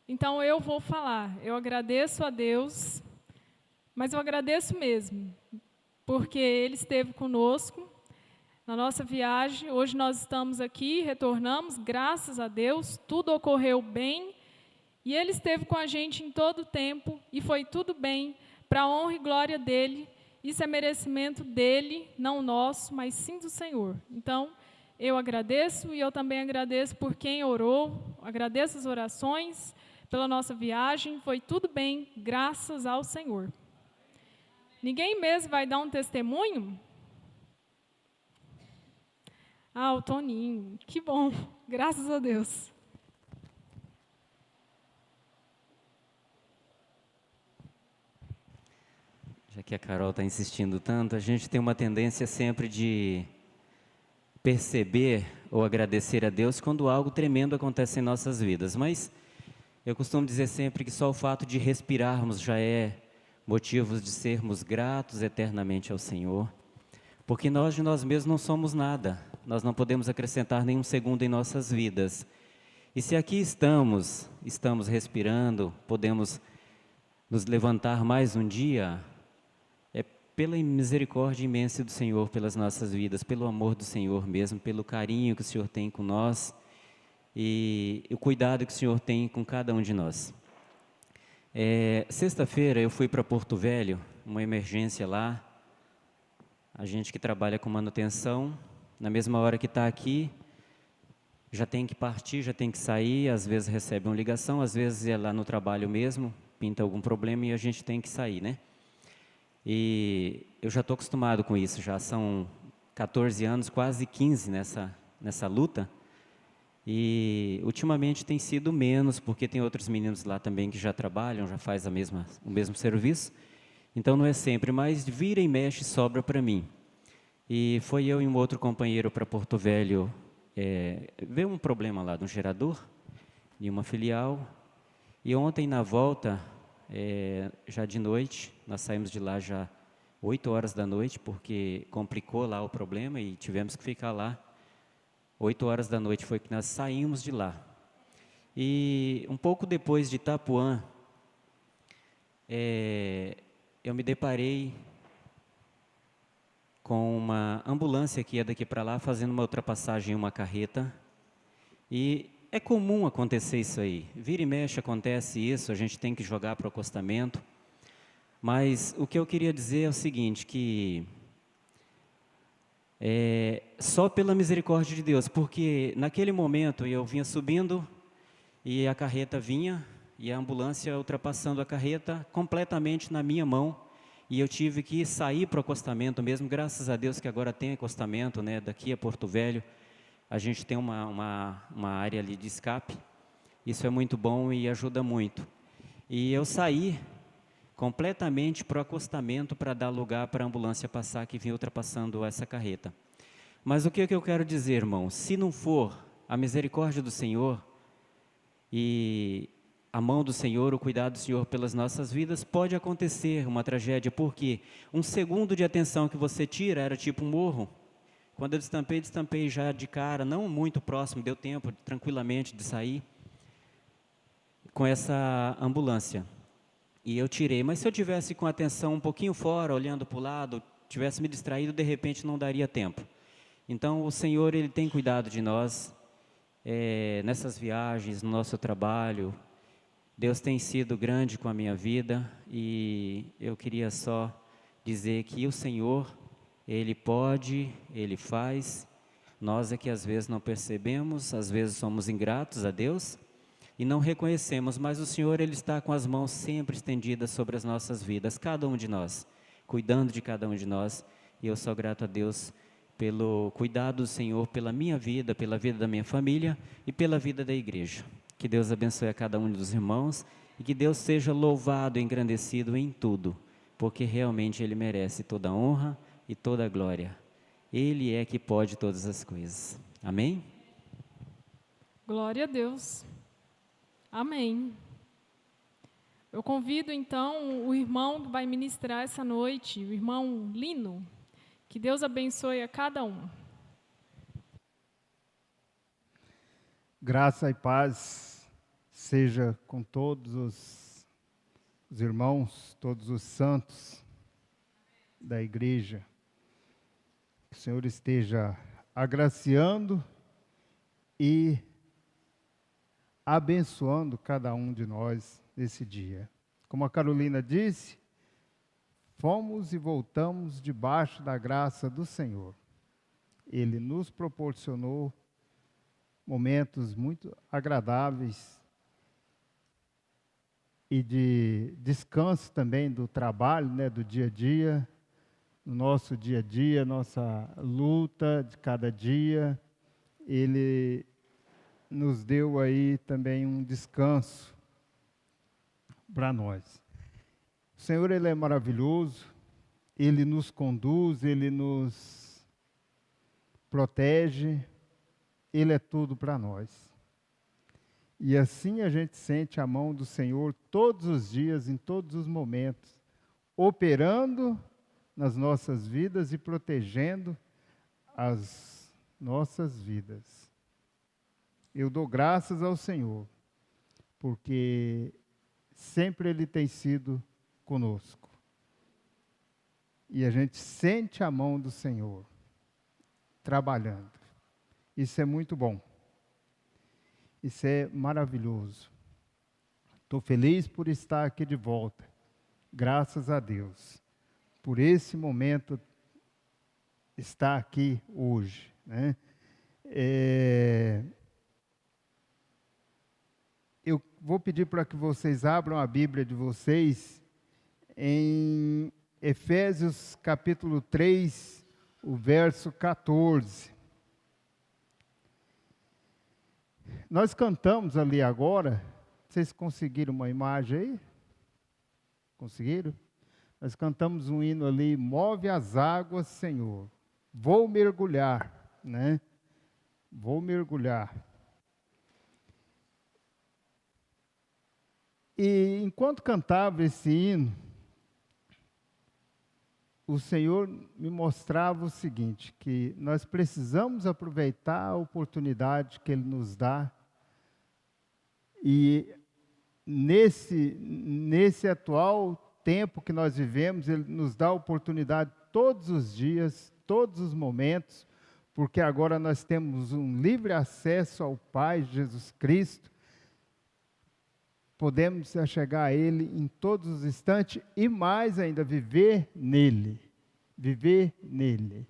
Então eu vou falar. Eu agradeço a Deus, mas eu agradeço mesmo, porque Ele esteve conosco na nossa viagem. Hoje nós estamos aqui, retornamos, graças a Deus, tudo ocorreu bem, e Ele esteve com a gente em todo o tempo, e foi tudo bem, para a honra e glória dEle. Isso é merecimento dEle, não nosso, mas sim do Senhor. Então, eu agradeço, e eu também agradeço por quem orou, agradeço as orações, pela nossa viagem, foi tudo bem, graças ao Senhor. Ninguém mesmo vai dar um testemunho? Ah, o Toninho, que bom, graças a Deus. Já que a Carol está insistindo tanto, a gente tem uma tendência sempre de perceber ou agradecer a Deus quando algo tremendo acontece em nossas vidas. Mas eu costumo dizer sempre que só o fato de respirarmos já é motivo de sermos gratos eternamente ao Senhor. Porque nós de nós mesmos não somos nada, nós não podemos acrescentar nenhum segundo em nossas vidas. E se aqui estamos respirando, podemos nos levantar mais um dia, é pela misericórdia imensa do Senhor pelas nossas vidas, pelo amor do Senhor mesmo, pelo carinho que o Senhor tem com nós e o cuidado que o Senhor tem com cada um de nós. Sexta-feira eu fui para Porto Velho, uma emergência lá. A gente que trabalha com manutenção, na mesma hora que está aqui, já tem que partir, já tem que sair, às vezes recebe uma ligação, às vezes é lá no trabalho mesmo, pinta algum problema e a gente tem que sair, né? E eu já estou acostumado com isso, já são 14 anos, quase 15 nessa luta. E ultimamente tem sido menos, porque tem outros meninos lá também que já trabalham, já faz o mesmo serviço. Então não é sempre, mas vira e mexe sobra para mim. E foi eu e um outro companheiro para Porto Velho ver um problema lá no gerador, em uma filial. E ontem na volta, já de noite, nós saímos de lá já 8 horas da noite, porque complicou lá o problema e tivemos que ficar lá. 8 horas da noite foi que nós saímos de lá. E um pouco depois de Itapuã, eu me deparei com uma ambulância que ia daqui para lá, fazendo uma ultrapassagem em uma carreta. E é comum acontecer isso aí. Vira e mexe acontece isso, a gente tem que jogar para o acostamento. Mas o que eu queria dizer é o seguinte, que só pela misericórdia de Deus, porque naquele momento eu vinha subindo e a carreta vinha, e a ambulância ultrapassando a carreta completamente na minha mão, e eu tive que sair para o acostamento mesmo, graças a Deus que agora tem acostamento, né, daqui a Porto Velho, a gente tem uma área ali de escape, isso é muito bom e ajuda muito. E eu saí completamente para o acostamento para dar lugar para a ambulância passar, que vinha ultrapassando essa carreta. Mas o que eu quero dizer, irmão? Se não for a misericórdia do Senhor e a mão do Senhor, o cuidado do Senhor pelas nossas vidas, pode acontecer uma tragédia, porque um segundo de atenção que você tira era tipo um morro. Quando eu destampei já de cara, não muito próximo, deu tempo tranquilamente de sair com essa ambulância. E eu tirei, mas se eu tivesse com a atenção um pouquinho fora, olhando para o lado, tivesse me distraído, de repente não daria tempo. Então o Senhor, Ele tem cuidado de nós, nessas viagens, no nosso trabalho. Deus tem sido grande com a minha vida e eu queria só dizer que o Senhor, Ele pode, Ele faz. Nós é que às vezes não percebemos, às vezes somos ingratos a Deus e não reconhecemos, mas o Senhor, Ele está com as mãos sempre estendidas sobre as nossas vidas, cada um de nós, cuidando de cada um de nós. E eu sou grato a Deus pelo cuidado do Senhor, pela minha vida, pela vida da minha família e pela vida da igreja. Que Deus abençoe a cada um dos irmãos e que Deus seja louvado e engrandecido em tudo, porque realmente Ele merece toda a honra e toda a glória. Ele é que pode todas as coisas. Amém? Glória a Deus. Amém. Eu convido então o irmão que vai ministrar essa noite, o irmão Lino. Que Deus abençoe a cada um. Graça e paz seja com todos os irmãos, todos os santos da igreja. Que o Senhor esteja agraciando e abençoando cada um de nós nesse dia. Como a Carolina disse, fomos e voltamos debaixo da graça do Senhor. Ele nos proporcionou momentos muito agradáveis e de descanso também do trabalho, né, do dia a dia, no nosso dia a dia, nossa luta de cada dia. Ele nos deu aí também um descanso para nós. O Senhor, Ele é maravilhoso, Ele nos conduz, Ele nos protege, Ele é tudo para nós. E assim a gente sente a mão do Senhor todos os dias, em todos os momentos, operando nas nossas vidas e protegendo as nossas vidas. Eu dou graças ao Senhor, porque sempre Ele tem sido conosco. E a gente sente a mão do Senhor trabalhando. Isso é muito bom. Isso é maravilhoso. Estou feliz por estar aqui de volta. Graças a Deus. Por esse momento estar aqui hoje, né? Eu vou pedir para que vocês abram a Bíblia de vocês em Efésios capítulo 3, o verso 14. Nós cantamos ali agora, vocês conseguiram uma imagem aí? Conseguiram? Nós cantamos um hino ali, move as águas, Senhor. Vou mergulhar, né? Vou mergulhar. E enquanto cantava esse hino, o Senhor me mostrava o seguinte, que nós precisamos aproveitar a oportunidade que Ele nos dá. E nesse atual tempo que nós vivemos, Ele nos dá a oportunidade todos os dias, todos os momentos, porque agora nós temos um livre acesso ao Pai, Jesus Cristo. Podemos chegar a Ele em todos os instantes e mais ainda, viver nele. Viver nele.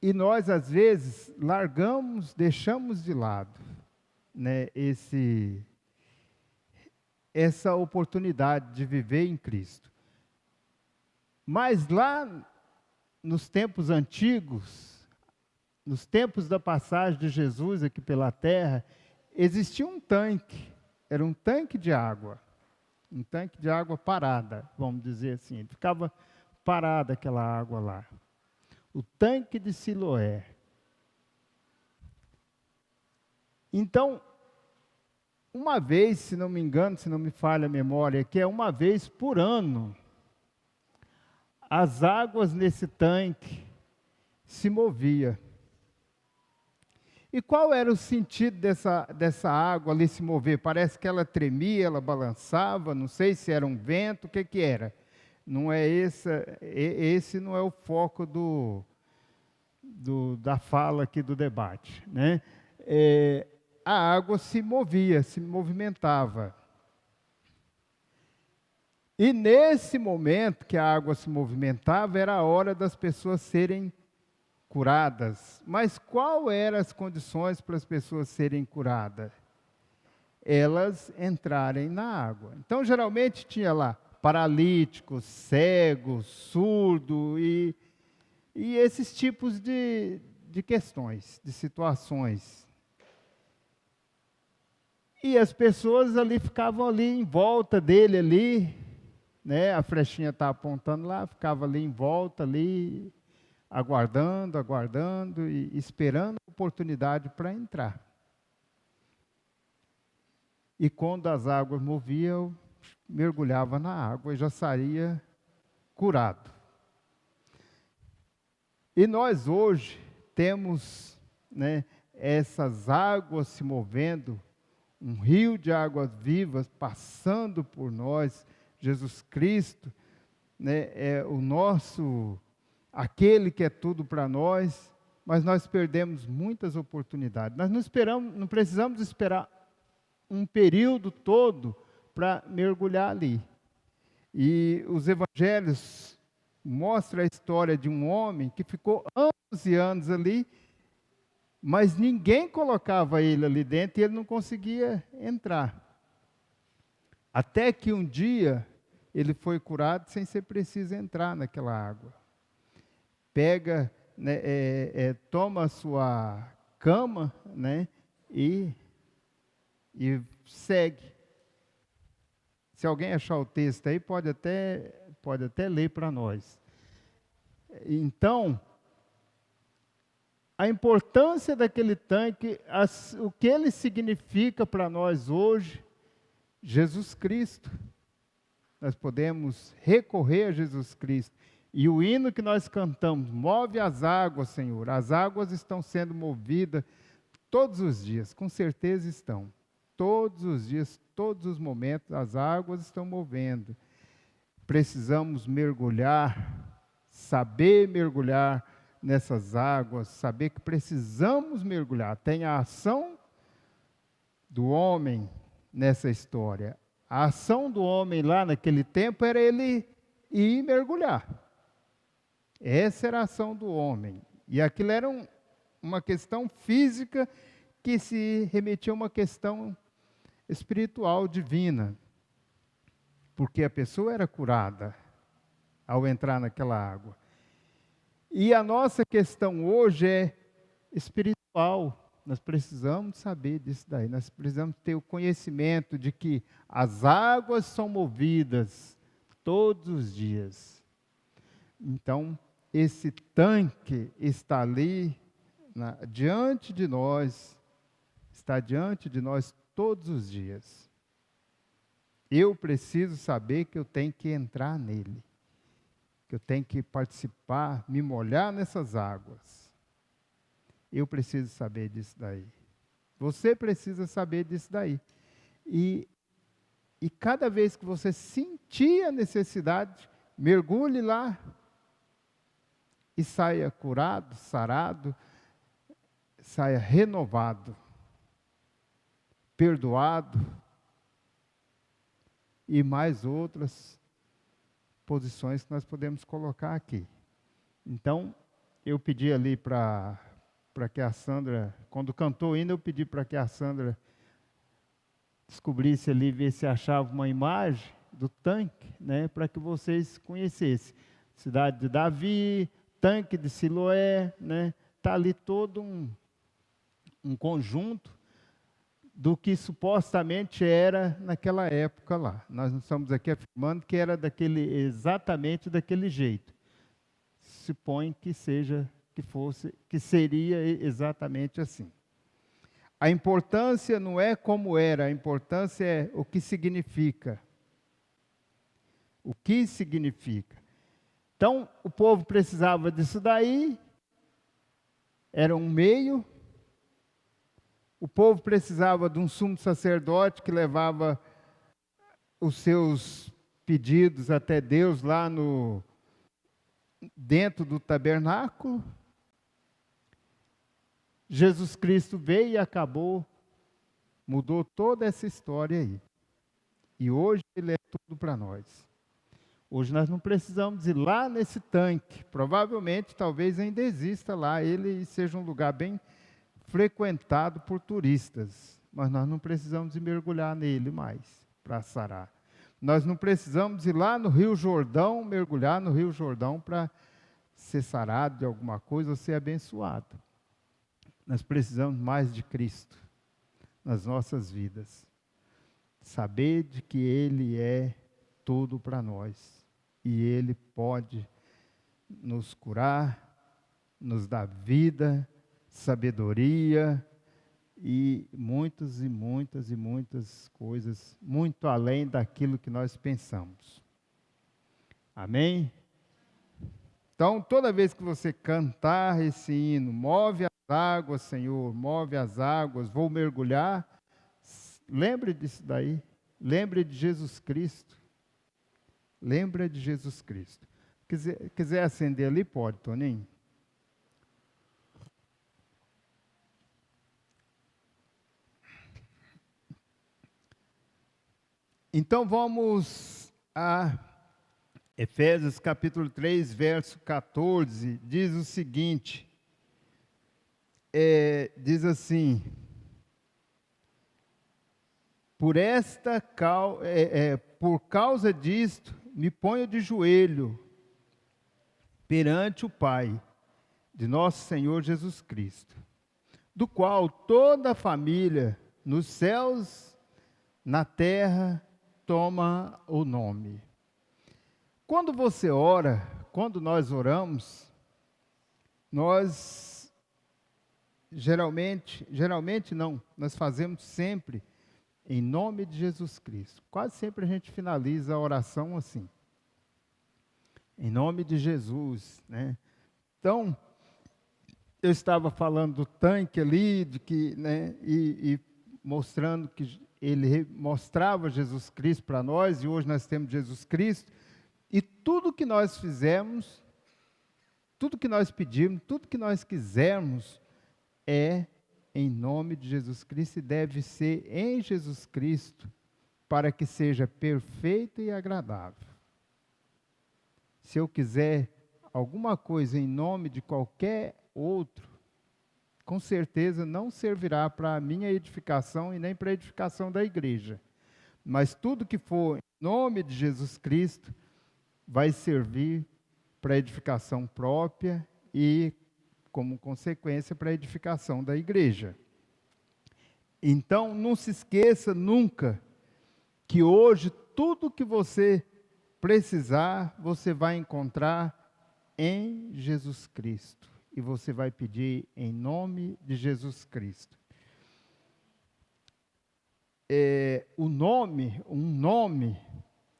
E nós, às vezes, largamos, deixamos de lado, né, essa oportunidade de viver em Cristo. Mas lá nos tempos antigos, nos tempos da passagem de Jesus aqui pela terra, existia um tanque, era um tanque de água parada, vamos dizer assim. Ele ficava parada aquela água lá. O tanque de Siloé. Então, uma vez, se não me engano, se não me falha a memória, que é uma vez por ano, as águas nesse tanque se moviam. E qual era o sentido dessa água ali se mover? Parece que ela tremia, ela balançava, não sei se era um vento, o que era. Não é esse não é o foco da fala aqui do debate, né? A água se movia, se movimentava. E nesse momento que a água se movimentava, era a hora das pessoas serem curadas. Mas qual eram as condições para as pessoas serem curadas? Elas entrarem na água. Então, geralmente tinha lá paralíticos, cegos, surdo e esses tipos de questões, de situações. E as pessoas ali ficavam ali em volta dele ali, né? A flechinha está apontando lá, ficava ali em volta ali, aguardando e esperando a oportunidade para entrar. E quando as águas moviam, mergulhava na água e já saía curado. E nós hoje temos, né, essas águas se movendo, um rio de águas vivas passando por nós, Jesus Cristo, né, é o nosso, aquele que é tudo para nós, mas nós perdemos muitas oportunidades. Nós não precisamos esperar um período todo para mergulhar ali. E os evangelhos mostram a história de um homem que ficou anos e anos ali, mas ninguém colocava ele ali dentro e ele não conseguia entrar. Até que um dia ele foi curado sem ser preciso entrar naquela água. Pega, né, toma a sua cama, né, e segue. Se alguém achar o texto aí, pode até ler para nós. Então, a importância daquele tanque, o que ele significa para nós hoje, Jesus Cristo. Nós podemos recorrer a Jesus Cristo. E o hino que nós cantamos, move as águas, Senhor. As águas estão sendo movidas todos os dias, com certeza estão. Todos os dias, todos os momentos, as águas estão movendo. Precisamos mergulhar, saber mergulhar nessas águas, saber que precisamos mergulhar. Tem a ação do homem nessa história. A ação do homem lá naquele tempo era ele ir mergulhar. Essa era a ação do homem. E aquilo era uma questão física que se remetia a uma questão espiritual, divina. Porque a pessoa era curada ao entrar naquela água. E a nossa questão hoje é espiritual. Nós precisamos saber disso daí. Nós precisamos ter o conhecimento de que as águas são movidas todos os dias. Então, esse tanque está ali, diante de nós, está diante de nós todos os dias. Eu preciso saber que eu tenho que entrar nele, que eu tenho que participar, me molhar nessas águas. Eu preciso saber disso daí. Você precisa saber disso daí. E cada vez que você sentir a necessidade, mergulhe lá e saia curado, sarado, saia renovado, perdoado e mais outras posições que nós podemos colocar aqui. Então, eu pedi ali para que a Sandra, quando cantou o hino, eu pedi para que a Sandra descobrisse ali, ver se achava uma imagem do tanque, né, para que vocês conhecessem. Cidade de Davi, tanque de Siloé, né, está ali todo um conjunto do que supostamente era naquela época lá. Nós não estamos aqui afirmando que era exatamente daquele jeito. Se supõe que seria exatamente assim. A importância não é como era, a importância é o que significa. O que significa. Então, o povo precisava disso daí, era um meio. O povo precisava de um sumo sacerdote que levava os seus pedidos até Deus lá dentro do tabernáculo. Jesus Cristo veio e acabou, mudou toda essa história aí. E hoje ele é tudo para nós. Hoje nós não precisamos ir lá nesse tanque. Provavelmente, talvez ainda exista lá, ele seja um lugar bem frequentado por turistas. Mas nós não precisamos ir mergulhar nele mais, para sarar. Nós não precisamos ir lá no Rio Jordão, mergulhar no Rio Jordão para ser sarado de alguma coisa ou ser abençoado. Nós precisamos mais de Cristo nas nossas vidas. Saber de que Ele é tudo para nós. E Ele pode nos curar, nos dar vida, sabedoria e muitas e muitas e muitas coisas, muito além daquilo que nós pensamos. Amém? Então, toda vez que você cantar esse hino, move as águas, Senhor, move as águas, vou mergulhar, lembre disso daí, lembre de Jesus Cristo. Lembra de Jesus Cristo. Quiser acender ali, pode, Toninho. Então vamos a Efésios capítulo 3, verso 14, diz o seguinte, diz assim, por causa disto, me ponho de joelho perante o Pai de nosso Senhor Jesus Cristo, do qual toda a família nos céus, na terra, toma o nome. Quando você ora, quando nós oramos, nós geralmente não, nós fazemos sempre em nome de Jesus Cristo. Quase sempre a gente finaliza a oração assim. Em nome de Jesus, né? Então, eu estava falando do tanque ali, de que, né, e mostrando que ele mostrava Jesus Cristo para nós, e hoje nós temos Jesus Cristo, e tudo que nós fizemos, tudo que nós pedimos, tudo que nós quisermos, é em nome de Jesus Cristo, e deve ser em Jesus Cristo, para que seja perfeito e agradável. Se eu quiser alguma coisa em nome de qualquer outro, com certeza não servirá para a minha edificação e nem para a edificação da igreja. Mas tudo que for em nome de Jesus Cristo vai servir para a edificação própria e, como consequência, para a edificação da igreja. Então, não se esqueça nunca que hoje tudo que você precisar, você vai encontrar em Jesus Cristo. E você vai pedir em nome de Jesus Cristo. Um nome,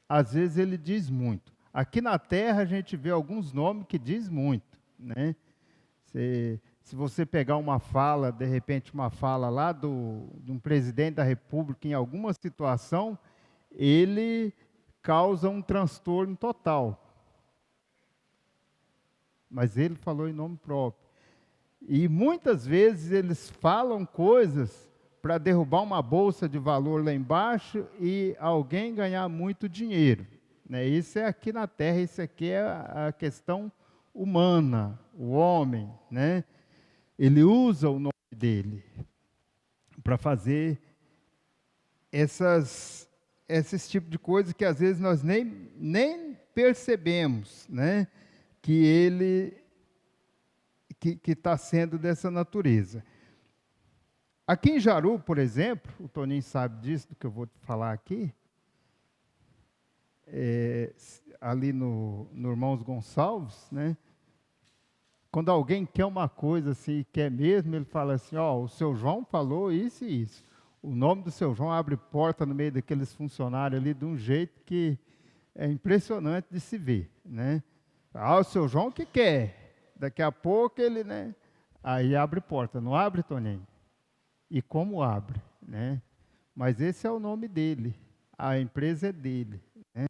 às vezes ele diz muito. Aqui na Terra a gente vê alguns nomes que diz muito, né? Se você pegar uma fala, de repente uma fala lá de um presidente da República em alguma situação, ele causa um transtorno total. Mas ele falou em nome próprio. E muitas vezes eles falam coisas para derrubar uma bolsa de valor lá embaixo e alguém ganhar muito dinheiro, né? Isso é aqui na Terra, isso aqui é a questão humana, o homem, né? Ele usa o nome dele para fazer esses tipos de coisas que às vezes nós nem percebemos, né? Que ele que está sendo dessa natureza. Aqui em Jaru, por exemplo, o Toninho sabe disso, do que eu vou falar aqui, ali no Irmãos Gonçalves, né? Quando alguém quer uma coisa assim, quer mesmo, ele fala assim, o seu João falou isso e isso. O nome do seu João abre porta no meio daqueles funcionários ali de um jeito que é impressionante de se ver, né? O seu João que quer. Daqui a pouco ele, né? Aí abre porta. Não abre, Toninho? E como abre, né? Mas esse é o nome dele. A empresa é dele, né?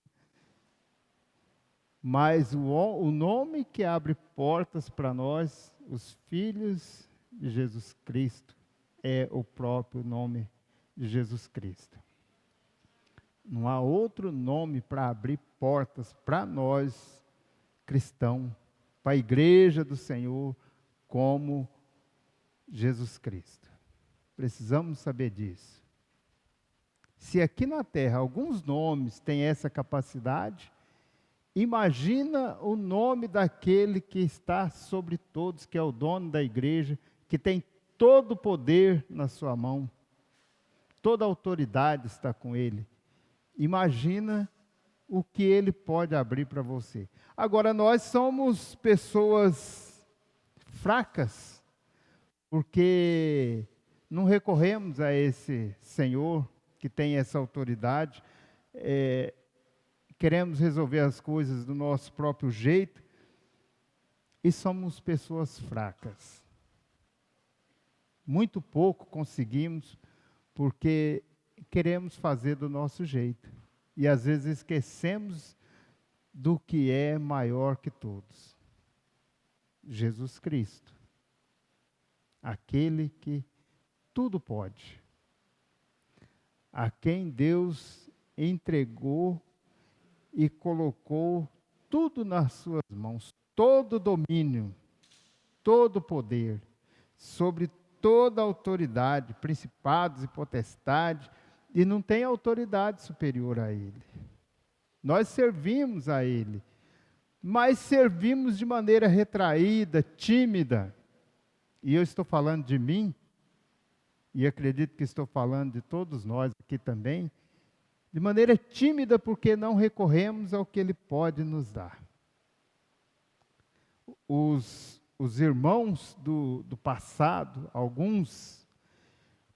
Mas o nome que abre portas para nós, os filhos de Jesus Cristo, é o próprio nome de Jesus Cristo. Não há outro nome para abrir portas para nós, cristãos, para a igreja do Senhor, como Jesus Cristo. Precisamos saber disso. Se aqui na Terra alguns nomes têm essa capacidade, imagina o nome daquele que está sobre todos, que é o dono da igreja, que tem todo o poder na sua mão, toda a autoridade está com ele. Imagina o que ele pode abrir para você. Agora, nós somos pessoas fracas, porque não recorremos a esse Senhor que tem essa autoridade, queremos resolver as coisas do nosso próprio jeito, e somos pessoas fracas. Muito pouco conseguimos porque queremos fazer do nosso jeito. E às vezes esquecemos do que é maior que todos. Jesus Cristo. Aquele que tudo pode. A quem Deus entregou e colocou tudo nas suas mãos, todo domínio, todo poder, sobre toda autoridade, principados e potestades, e não tem autoridade superior a Ele. Nós servimos a Ele, mas servimos de maneira retraída, tímida. E eu estou falando de mim, e acredito que estou falando de todos nós aqui também, de maneira tímida, porque não recorremos ao que Ele pode nos dar. Os irmãos do passado, alguns,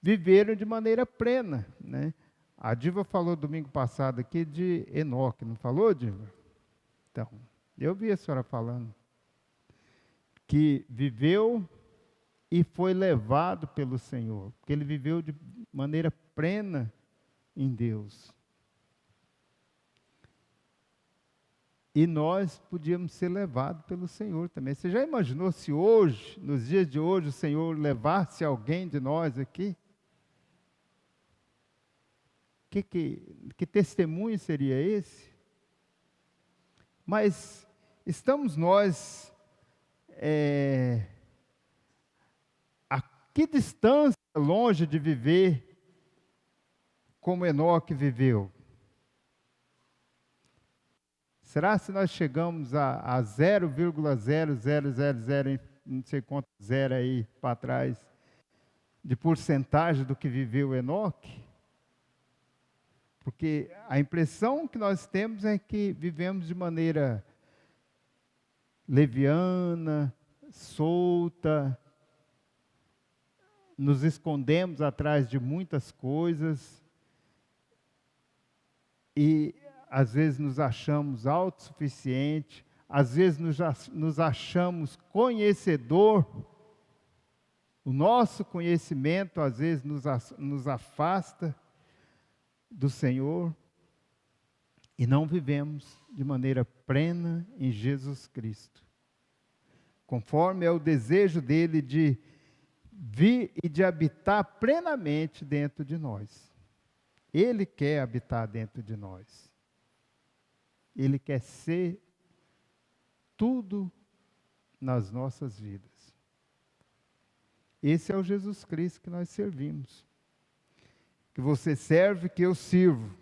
viveram de maneira plena, né? A Diva falou domingo passado aqui de Enoque, não falou, Diva? Então, eu vi a senhora falando, que viveu e foi levado pelo Senhor, porque ele viveu de maneira plena em Deus. E nós podíamos ser levados pelo Senhor também. Você já imaginou se hoje, nos dias de hoje, o Senhor levasse alguém de nós aqui? Que testemunho seria esse? Mas estamos nós, a que distância longe de viver como Enoque viveu? Será se nós chegamos a 0,0000, não sei quanto zero aí para trás, de porcentagem do que viveu Enoque? Porque a impressão que nós temos é que vivemos de maneira leviana, solta, nos escondemos atrás de muitas coisas e às vezes nos achamos autossuficientes, às vezes nos achamos conhecedor. O nosso conhecimento às vezes nos afasta do Senhor e não vivemos de maneira plena em Jesus Cristo, conforme é o desejo dele de vir e de habitar plenamente dentro de nós. Ele quer habitar dentro de nós. Ele quer ser tudo nas nossas vidas. Esse é o Jesus Cristo que nós servimos. Que você serve, que eu sirvo.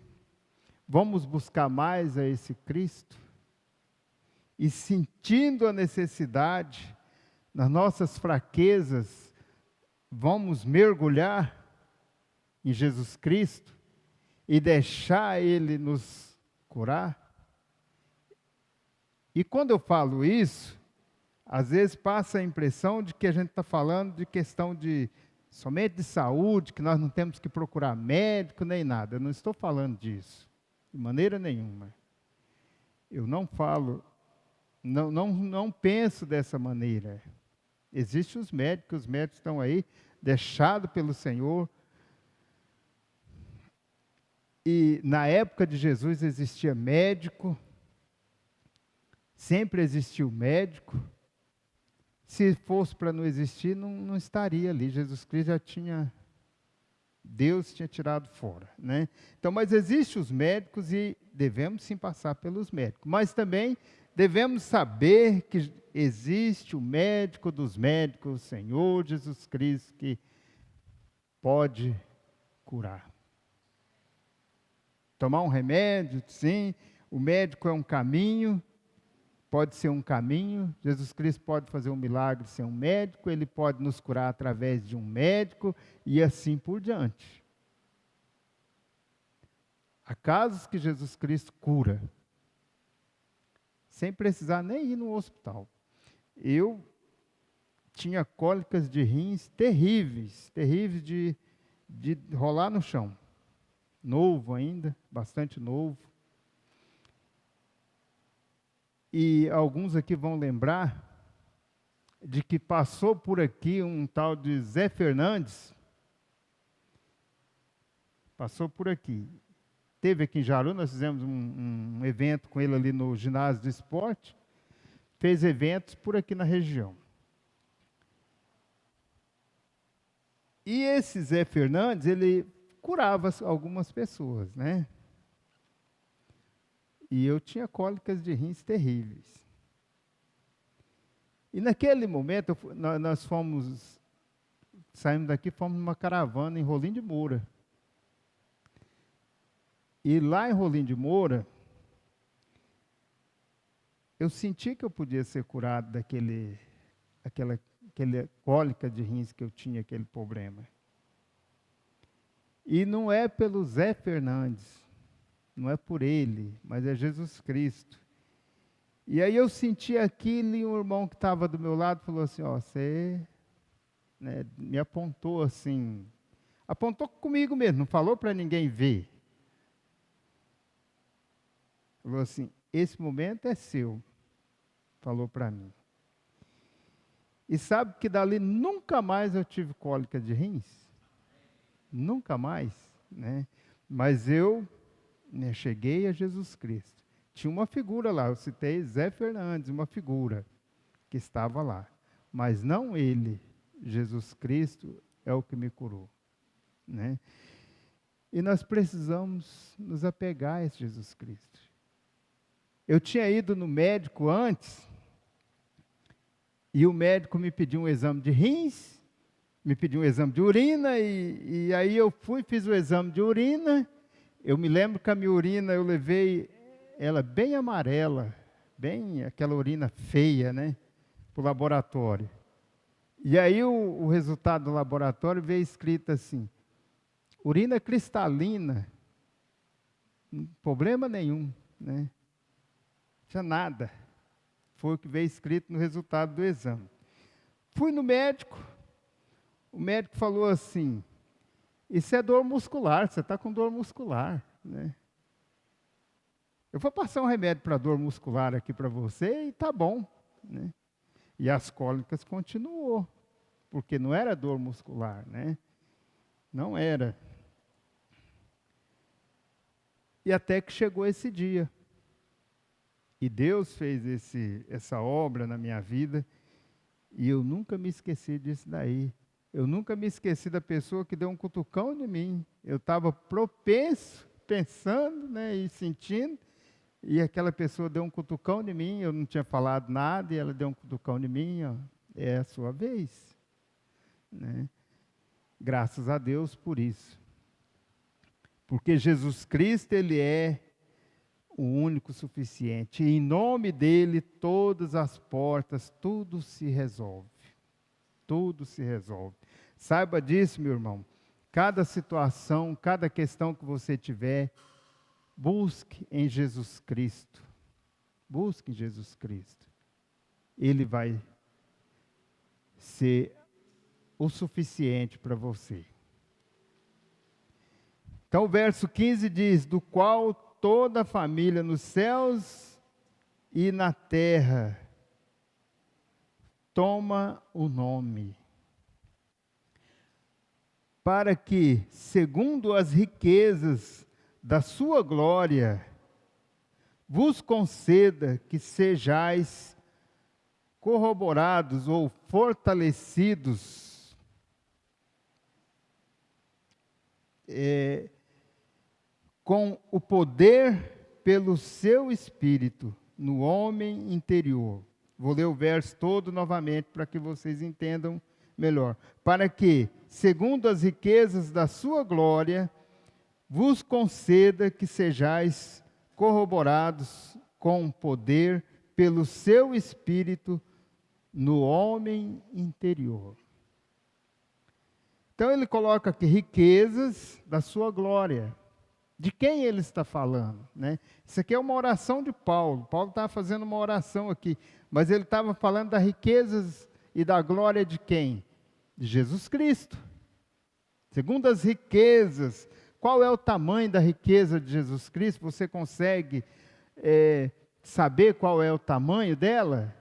Vamos buscar mais a esse Cristo e, sentindo a necessidade, nas nossas fraquezas, vamos mergulhar em Jesus Cristo e deixar Ele nos curar. E quando eu falo isso, às vezes passa a impressão de que a gente está falando de questão de somente de saúde, que nós não temos que procurar médico nem nada. Eu não estou falando disso, de maneira nenhuma. Eu não falo, não penso dessa maneira. Existem os médicos estão aí, deixados pelo Senhor. E na época de Jesus existia médico, sempre existiu médico. Se fosse para não existir, não estaria ali. Jesus Cristo já tinha, Deus tinha tirado fora, né? Então, mas existem os médicos e devemos sim passar pelos médicos. Mas também devemos saber que existe o médico dos médicos, o Senhor Jesus Cristo, que pode curar. Tomar um remédio, sim, o médico é um caminho, pode ser um caminho. Jesus Cristo pode fazer um milagre sem um médico, Ele pode nos curar através de um médico e assim por diante. Há casos que Jesus Cristo cura, sem precisar nem ir no hospital. Eu tinha cólicas de rins terríveis de rolar no chão. Novo ainda, bastante novo. E alguns aqui vão lembrar de que passou por aqui um tal de Zé Fernandes. Passou por aqui. Teve aqui em Jaru, nós fizemos um evento com ele ali no ginásio de esporte. Fez eventos por aqui na região. E esse Zé Fernandes, ele curava algumas pessoas, né? E eu tinha cólicas de rins terríveis. E naquele momento, nós saímos daqui, fomos numa caravana em Rolim de Moura. E lá em Rolim de Moura, eu senti que eu podia ser curado daquela cólica de rins que eu tinha, aquele problema. E não é pelo Zé Fernandes, não é por ele, mas é Jesus Cristo. E aí eu senti aquilo e um irmão que estava do meu lado falou assim, ó, você, né, me apontou assim, apontou comigo mesmo, não falou para ninguém ver. Falou assim, esse momento é seu, falou para mim. E sabe que dali nunca mais eu tive cólica de rins? Nunca mais, né? Mas eu cheguei a Jesus Cristo. Tinha uma figura lá, eu citei Zé Fernandes, uma figura que estava lá. Mas não ele, Jesus Cristo é o que me curou, né? E nós precisamos nos apegar a esse Jesus Cristo. Eu tinha ido no médico antes, e o médico me pediu um exame de rins, me pediu um exame de urina, e aí eu fiz o exame de urina. Eu me lembro que a minha urina, eu levei ela bem amarela, bem aquela urina feia, né, para o laboratório. E aí o resultado do laboratório veio escrito assim, urina cristalina, problema nenhum, né, não tinha nada. Foi o que veio escrito no resultado do exame. Fui no médico, o médico falou assim, isso é dor muscular, você está com dor muscular, né? Eu vou passar um remédio para dor muscular aqui para você e tá bom, né? E as cólicas continuou, porque não era dor muscular, né? Não era. E até que chegou esse dia. E Deus fez essa obra na minha vida, e eu nunca me esqueci disso daí. Eu nunca me esqueci da pessoa que deu um cutucão em mim. Eu estava propenso, pensando, né, e sentindo, e aquela pessoa deu um cutucão em mim, eu não tinha falado nada, e ela deu um cutucão em mim, ó, é a sua vez, né? Graças a Deus por isso. Porque Jesus Cristo, Ele é o único suficiente. E em nome dEle, todas as portas, tudo se resolve. Tudo se resolve. Saiba disso, meu irmão. Cada situação, cada questão que você tiver, busque em Jesus Cristo. Busque em Jesus Cristo. Ele vai ser o suficiente para você. Então o verso 15 diz, do qual toda a família nos céus e na terra toma o nome, para que, segundo as riquezas da sua glória, vos conceda que sejais corroborados ou fortalecidos com o poder pelo seu Espírito no homem interior. Vou ler o verso todo novamente para que vocês entendam melhor. Para que, segundo as riquezas da sua glória, vos conceda que sejais corroborados com poder pelo seu Espírito no homem interior. Então ele coloca aqui riquezas da sua glória. De quem ele está falando, né? Isso aqui é uma oração de Paulo. Paulo estava fazendo uma oração aqui, mas ele estava falando das riquezas e da glória de quem? De Jesus Cristo. Segundo as riquezas, qual é o tamanho da riqueza de Jesus Cristo? Você consegue saber qual é o tamanho dela?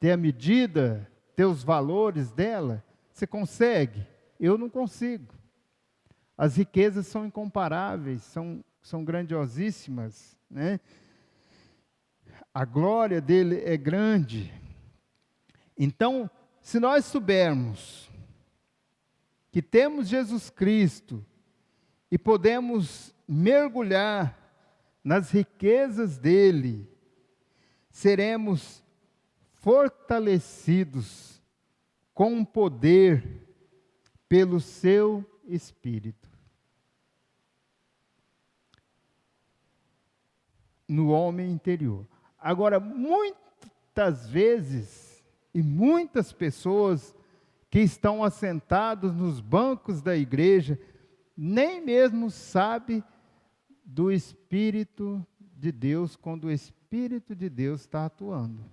Ter a medida ter os valores dela? Você consegue? Eu não consigo. As riquezas são incomparáveis, são grandiosíssimas, né? A glória dele é grande. Então, se nós soubermos que temos Jesus Cristo e podemos mergulhar nas riquezas dele, seremos fortalecidos com poder pelo seu Espírito. No homem interior. Agora, muitas vezes, e muitas pessoas que estão assentados nos bancos da igreja, nem mesmo sabem do Espírito de Deus, quando o Espírito de Deus está atuando.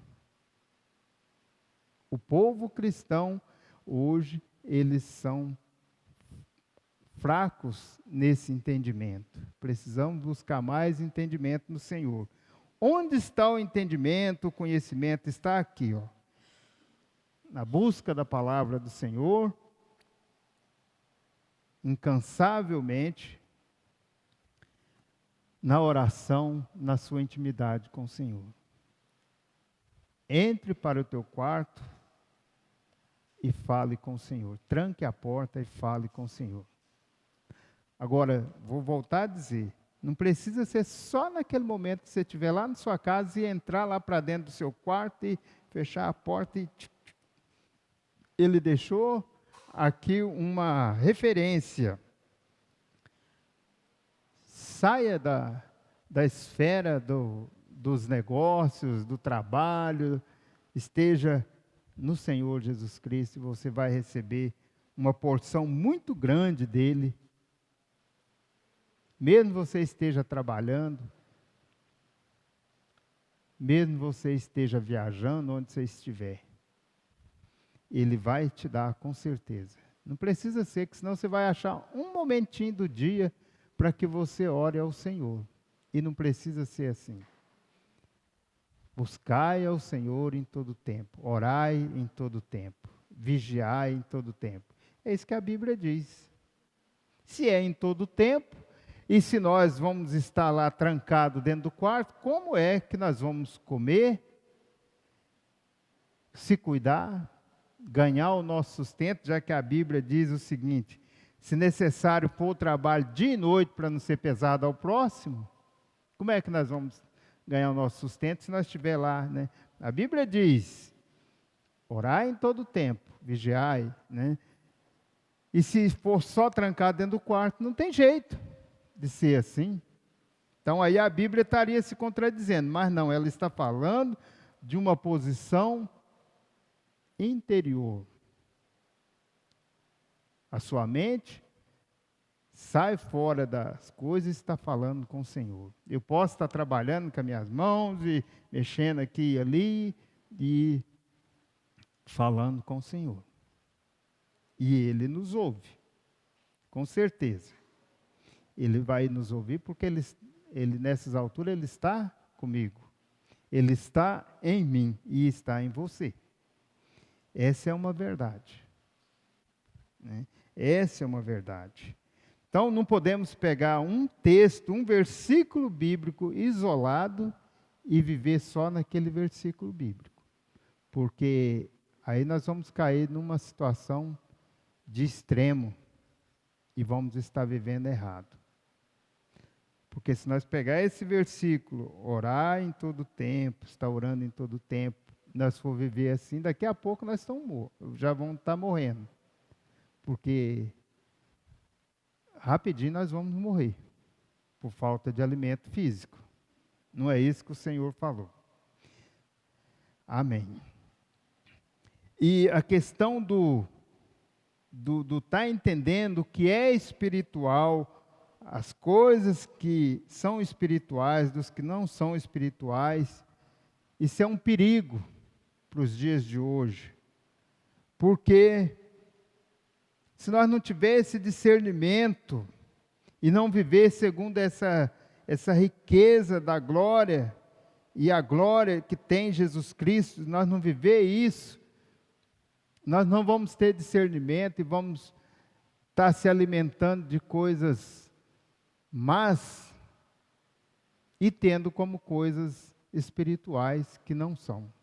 O povo cristão, hoje, eles são fracos nesse entendimento. Precisamos buscar mais entendimento no Senhor. Onde está o entendimento, o conhecimento? Está aqui, ó. Na busca da palavra do Senhor, incansavelmente, na oração, na sua intimidade com o Senhor. Entre para o teu quarto e fale com o Senhor. Tranque a porta e fale com o Senhor. Agora, vou voltar a dizer, não precisa ser só naquele momento que você estiver lá na sua casa e entrar lá para dentro do seu quarto e fechar a porta e... Ele deixou aqui uma referência. Saia da esfera dos negócios, do trabalho, esteja no Senhor Jesus Cristo e você vai receber uma porção muito grande dele. Mesmo você esteja trabalhando, mesmo você esteja viajando, onde você estiver, ele vai te dar com certeza. Não precisa ser, que senão você vai achar um momentinho do dia para que você ore ao Senhor. E não precisa ser assim. Buscai ao Senhor em todo tempo, orai em todo tempo, vigiai em todo tempo. É isso que a Bíblia diz. Se é em todo tempo, e se nós vamos estar lá trancados dentro do quarto, como é que nós vamos comer, se cuidar, ganhar o nosso sustento, já que a Bíblia diz o seguinte: se necessário for o trabalho dia e noite para não ser pesado ao próximo, como é que nós vamos ganhar o nosso sustento se nós estiver lá, né? A Bíblia diz, orai em todo tempo, vigiai, né? E se for só trancado dentro do quarto, não tem jeito de ser assim. Então aí a Bíblia estaria se contradizendo, mas não, ela está falando de uma posição interior. A sua mente sai fora das coisas e está falando com o Senhor. Eu posso estar trabalhando com as minhas mãos e mexendo aqui e ali e falando com o Senhor. E Ele nos ouve, com certeza. Ele vai nos ouvir porque ele nessas alturas, Ele está comigo. Ele está em mim e está em você. Essa é uma verdade. Né? Essa é uma verdade. Então, não podemos pegar um texto, um versículo bíblico isolado e viver só naquele versículo bíblico. Porque aí nós vamos cair numa situação de extremo e vamos estar vivendo errado. Porque se nós pegar esse versículo, orar em todo tempo, estar orando em todo tempo, nós for viver assim, daqui a pouco nós já vamos estar morrendo. Porque rapidinho nós vamos morrer, por falta de alimento físico. Não é isso que o Senhor falou. Amém. E a questão do estar entendendo o que é espiritual, as coisas que são espirituais, dos que não são espirituais, isso é um perigo para os dias de hoje. Porque se nós não tivermos esse discernimento e não viver segundo essa riqueza da glória e a glória que tem Jesus Cristo, nós não viver isso, Nós não vamos ter discernimento e vamos estar se alimentando de coisas más e tendo como coisas espirituais que não são.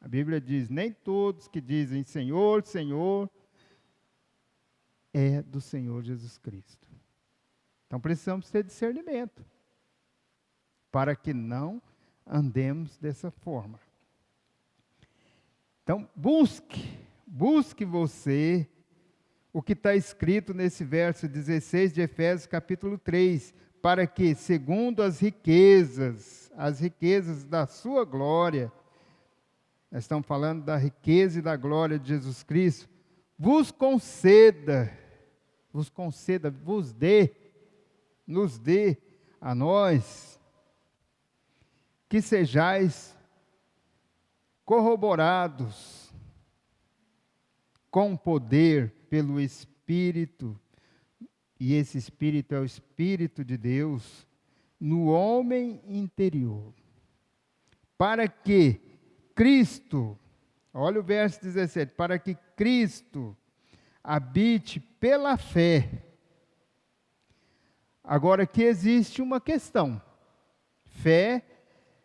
A Bíblia diz: nem todos que dizem Senhor, Senhor, é do Senhor Jesus Cristo. Então precisamos ter discernimento, para que não andemos dessa forma. Então busque você o que está escrito nesse verso 16 de Efésios capítulo 3, para que, segundo as riquezas da sua glória, nós estamos falando da riqueza e da glória de Jesus Cristo, vos conceda, nos dê a nós, que sejais corroborados com poder pelo Espírito, e esse Espírito é o Espírito de Deus, no homem interior, para que Cristo, olha o verso 17, para que Cristo habite pela fé. Agora que existe uma questão. Fé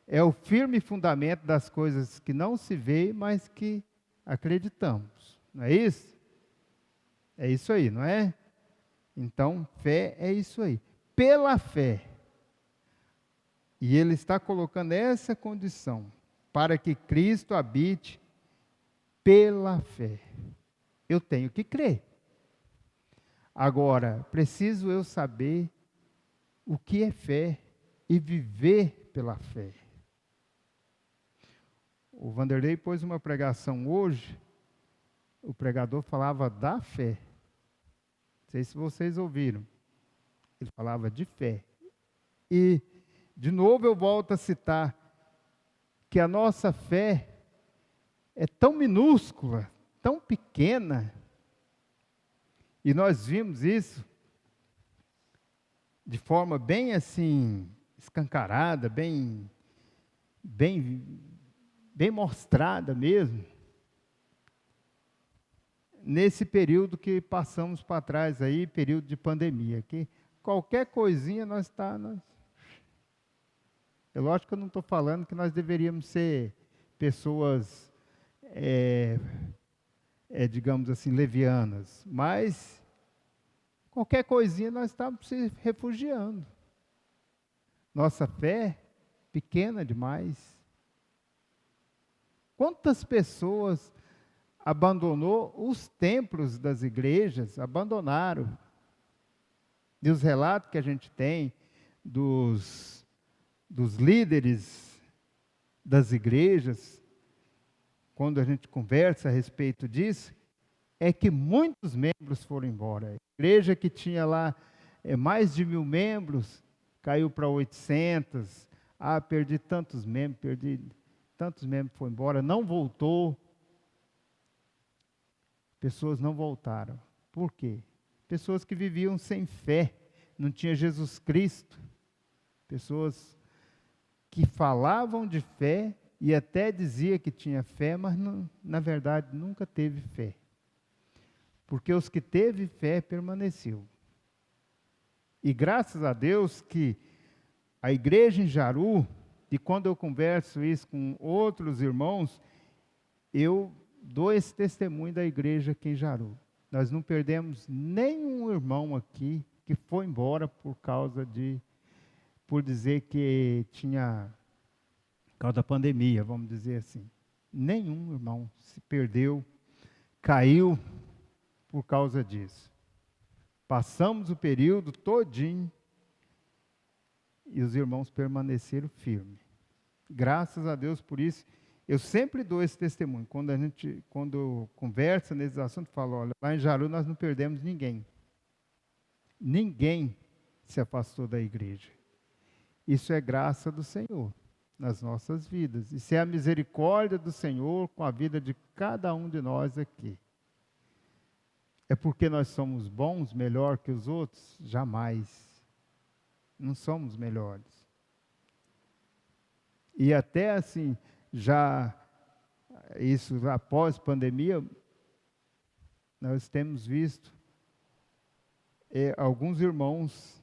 é o firme fundamento das coisas que não se vê, mas que acreditamos. Não é isso? É isso aí, não é? Então, fé é isso aí. Pela fé. E ele está colocando essa condição, para que Cristo habite pela fé. Eu tenho que crer. Agora, preciso eu saber o que é fé e viver pela fé. O Vanderlei pôs uma pregação hoje, o pregador falava da fé. Não sei se vocês ouviram. Ele falava de fé. E, de novo, eu volto a citar que a nossa fé é tão minúscula, tão pequena, e nós vimos isso de forma bem assim, escancarada, bem mostrada mesmo, nesse período que passamos para trás aí, período de pandemia, que qualquer coisinha nós estamos. É lógico que eu não estou falando que nós deveríamos ser pessoas, digamos assim, levianas, mas qualquer coisinha nós estamos se refugiando. Nossa fé pequena demais. Quantas pessoas abandonou os templos das igrejas, abandonaram. E os relatos que a gente tem dos líderes das igrejas, quando a gente conversa a respeito disso, é que muitos membros foram embora. A igreja que tinha lá mais de 1.000 membros, caiu para 800. Perdi tantos membros, foram embora, não voltou. Pessoas não voltaram. Por quê? Pessoas que viviam sem fé, não tinha Jesus Cristo. Pessoas que falavam de fé e até dizia que tinha fé, mas não, na verdade nunca teve fé. Porque os que teve fé permaneceu. E graças a Deus que a igreja em Jaru, e quando eu converso isso com outros irmãos, eu dou esse testemunho da igreja aqui em Jaru. Nós não perdemos nenhum irmão aqui que foi embora por dizer que tinha, por causa da pandemia, vamos dizer assim. Nenhum irmão se perdeu, caiu por causa disso. Passamos o período todinho e os irmãos permaneceram firmes. Graças a Deus por isso. Eu sempre dou esse testemunho. Quando conversa nesses assuntos, falo, olha, lá em Jaru nós não perdemos ninguém. Ninguém se afastou da igreja. Isso é graça do Senhor nas nossas vidas. Isso é a misericórdia do Senhor com a vida de cada um de nós aqui. É porque nós somos bons, melhor que os outros? Jamais. Não somos melhores. E até assim, já isso após pandemia, nós temos visto alguns irmãos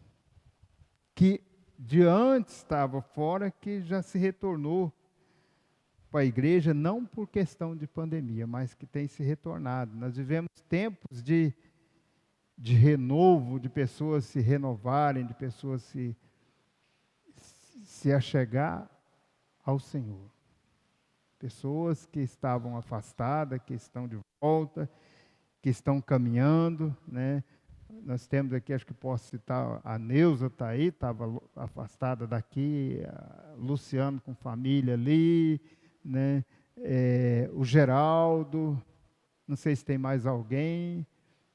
que de antes estavam fora, que já se retornou para a igreja, não por questão de pandemia, mas que tem se retornado. Nós vivemos tempos de renovo, de pessoas se renovarem, de pessoas se achegar ao Senhor. Pessoas que estavam afastadas, que estão de volta, que estão caminhando, né? Nós temos aqui, acho que posso citar, a Neuza está aí, estava afastada daqui, a Luciano com família ali, né? O Geraldo, não sei se tem mais alguém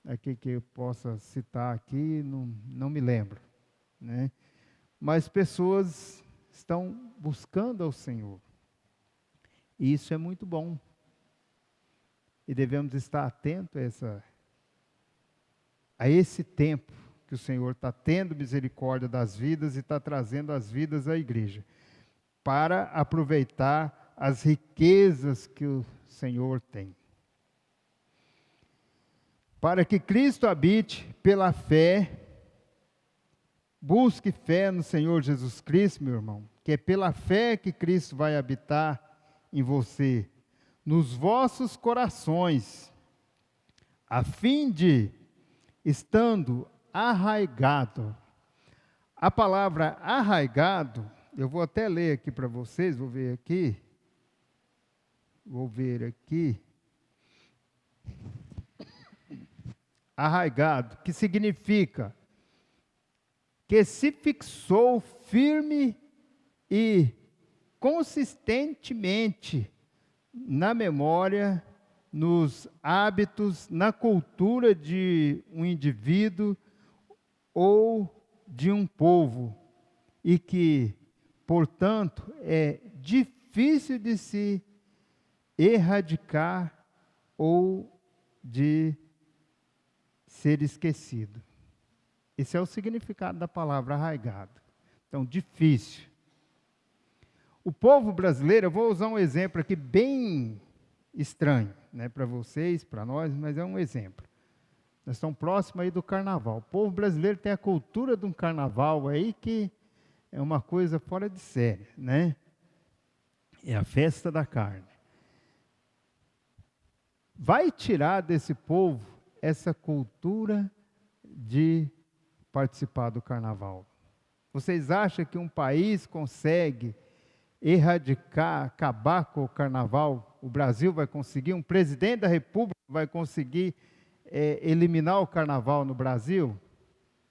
aqui que eu possa citar aqui, não me lembro, né? Mas pessoas estão buscando ao Senhor. E isso é muito bom. E devemos estar atentos a esse tempo que o Senhor está tendo misericórdia das vidas e está trazendo as vidas à igreja, para aproveitar as riquezas que o Senhor tem. Para que Cristo habite pela fé, busque fé no Senhor Jesus Cristo, meu irmão, que é pela fé que Cristo vai habitar em você, nos vossos corações, a fim de, estando arraigado. A palavra arraigado, eu vou até ler aqui para vocês, vou ver aqui. Arraigado, que significa que se fixou firme e consistentemente na memória, nos hábitos, na cultura de um indivíduo ou de um povo, e que, portanto, é difícil de se erradicar ou de ser esquecido. Esse é o significado da palavra arraigado. Então, difícil. O povo brasileiro, eu vou usar um exemplo aqui bem estranho, né, para vocês, para nós, mas é um exemplo. Nós estamos próximos aí do carnaval. O povo brasileiro tem a cultura de um carnaval aí que é uma coisa fora de série, né? É a festa da carne. Vai tirar desse povo essa cultura de participar do carnaval? Vocês acham que um país consegue erradicar, acabar com o carnaval? O Brasil vai conseguir? Um presidente da República vai conseguir eliminar o carnaval no Brasil?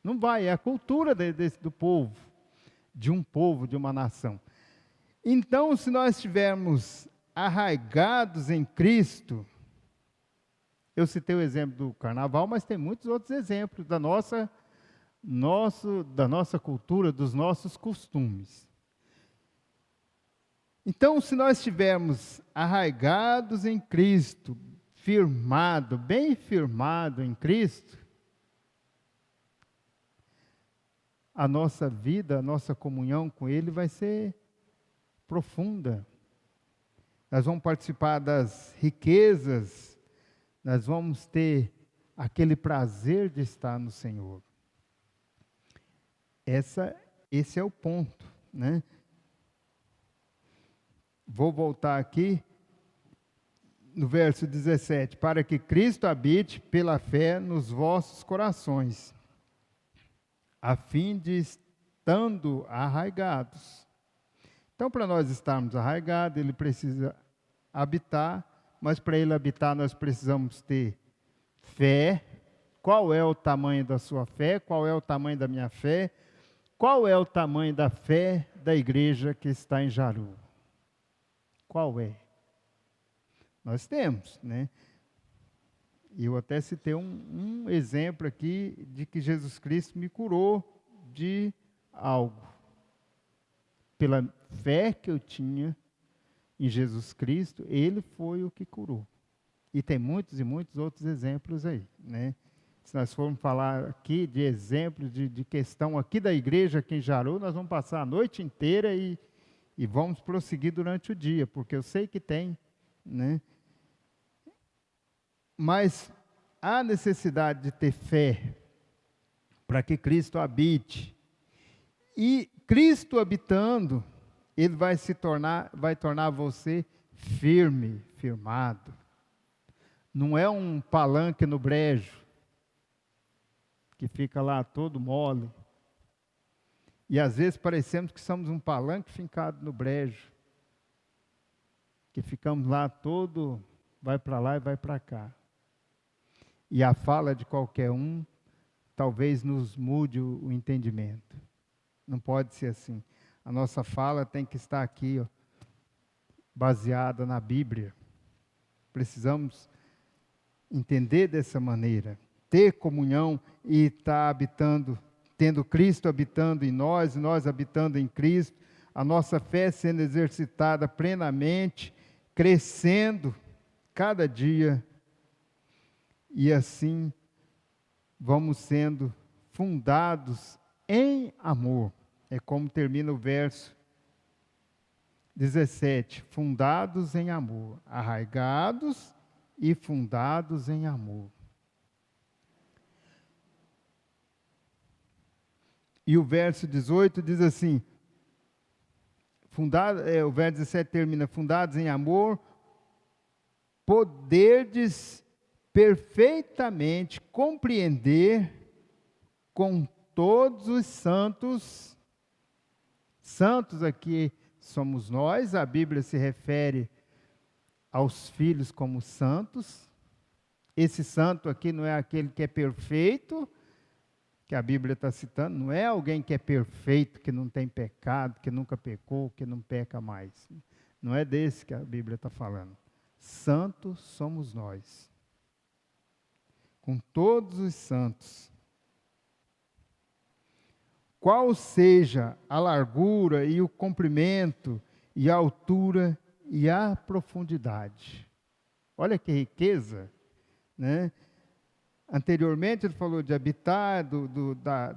Não vai, é a cultura do povo, de uma nação. Então, se nós estivermos arraigados em Cristo, eu citei o exemplo do carnaval, mas tem muitos outros exemplos da nossa cultura, dos nossos costumes. Então, se nós estivermos arraigados em Cristo, bem firmado em Cristo, a nossa vida, a nossa comunhão com Ele vai ser profunda. Nós vamos participar das riquezas, nós vamos ter aquele prazer de estar no Senhor. Esse é o ponto, né? Vou voltar aqui no verso 17. Para que Cristo habite pela fé nos vossos corações, a fim de estando arraigados. Então, para nós estarmos arraigados, Ele precisa habitar, mas para Ele habitar nós precisamos ter fé. Qual é o tamanho da sua fé? Qual é o tamanho da minha fé? Qual é o tamanho da fé da igreja que está em Jaru? Qual é? Nós temos, né? Eu até citei um exemplo aqui de que Jesus Cristo me curou de algo. Pela fé que eu tinha em Jesus Cristo, Ele foi o que curou. E tem muitos e muitos outros exemplos aí, né? Se nós formos falar aqui de exemplos de questão aqui da igreja, aqui em Jaru, nós vamos passar a noite inteira e vamos prosseguir durante o dia, porque eu sei que tem né? Mas há necessidade de ter fé para que Cristo habite. E Cristo habitando, Ele vai tornar você firme, firmado. Não é um palanque no brejo, que fica lá todo mole. E às vezes parecemos que somos um palanque fincado no brejo, que ficamos lá todo, vai para lá e vai para cá. E a fala de qualquer um talvez nos mude o entendimento. Não pode ser assim. A nossa fala tem que estar aqui, ó, baseada na Bíblia. Precisamos entender dessa maneira, ter comunhão e estar habitando, tendo Cristo habitando em nós, e nós habitando em Cristo, a nossa fé sendo exercitada plenamente, crescendo cada dia, e assim vamos sendo fundados em amor. É como termina o verso 17, fundados em amor, arraigados e fundados em amor. E o verso 18 diz assim, o verso 17 termina, fundados em amor, poderdes perfeitamente compreender com todos os santos. Santos aqui somos nós, a Bíblia se refere aos filhos como santos. Esse santo aqui não é aquele que é perfeito, que a Bíblia está citando, não é alguém que é perfeito, que não tem pecado, que nunca pecou, que não peca mais. Não é desse que a Bíblia está falando. Santos somos nós, com todos os santos. Qual seja a largura e o comprimento e a altura e a profundidade. Olha que riqueza, né? Anteriormente ele falou de habitar,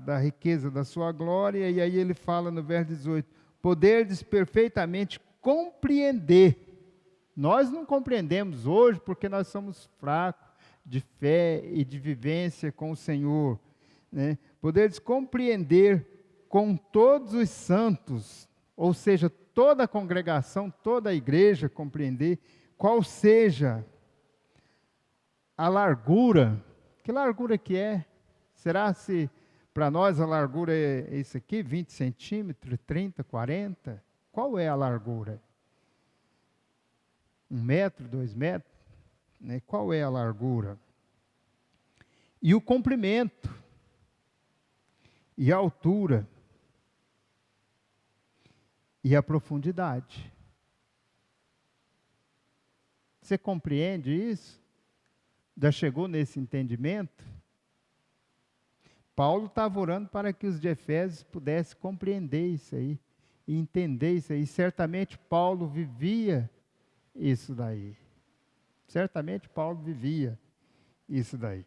da riqueza da sua glória, e aí ele fala no verso 18, poderdes perfeitamente compreender. Nós não compreendemos hoje porque nós somos fracos de fé e de vivência com o Senhor, né? Poderdes compreender com todos os santos, ou seja, toda a congregação, toda a igreja compreender qual seja a largura. Que largura que é? Será se para nós a largura é isso aqui, 20 centímetros, 30, 40? Qual é a largura? 1 metro, 2 metros? Né? Qual é a largura? E o comprimento? E a altura? E a profundidade? Você compreende isso? Já chegou nesse entendimento? Paulo estava orando para que os de Efésios pudessem compreender isso aí, e entender isso aí. Certamente Paulo vivia isso daí. Certamente Paulo vivia isso daí.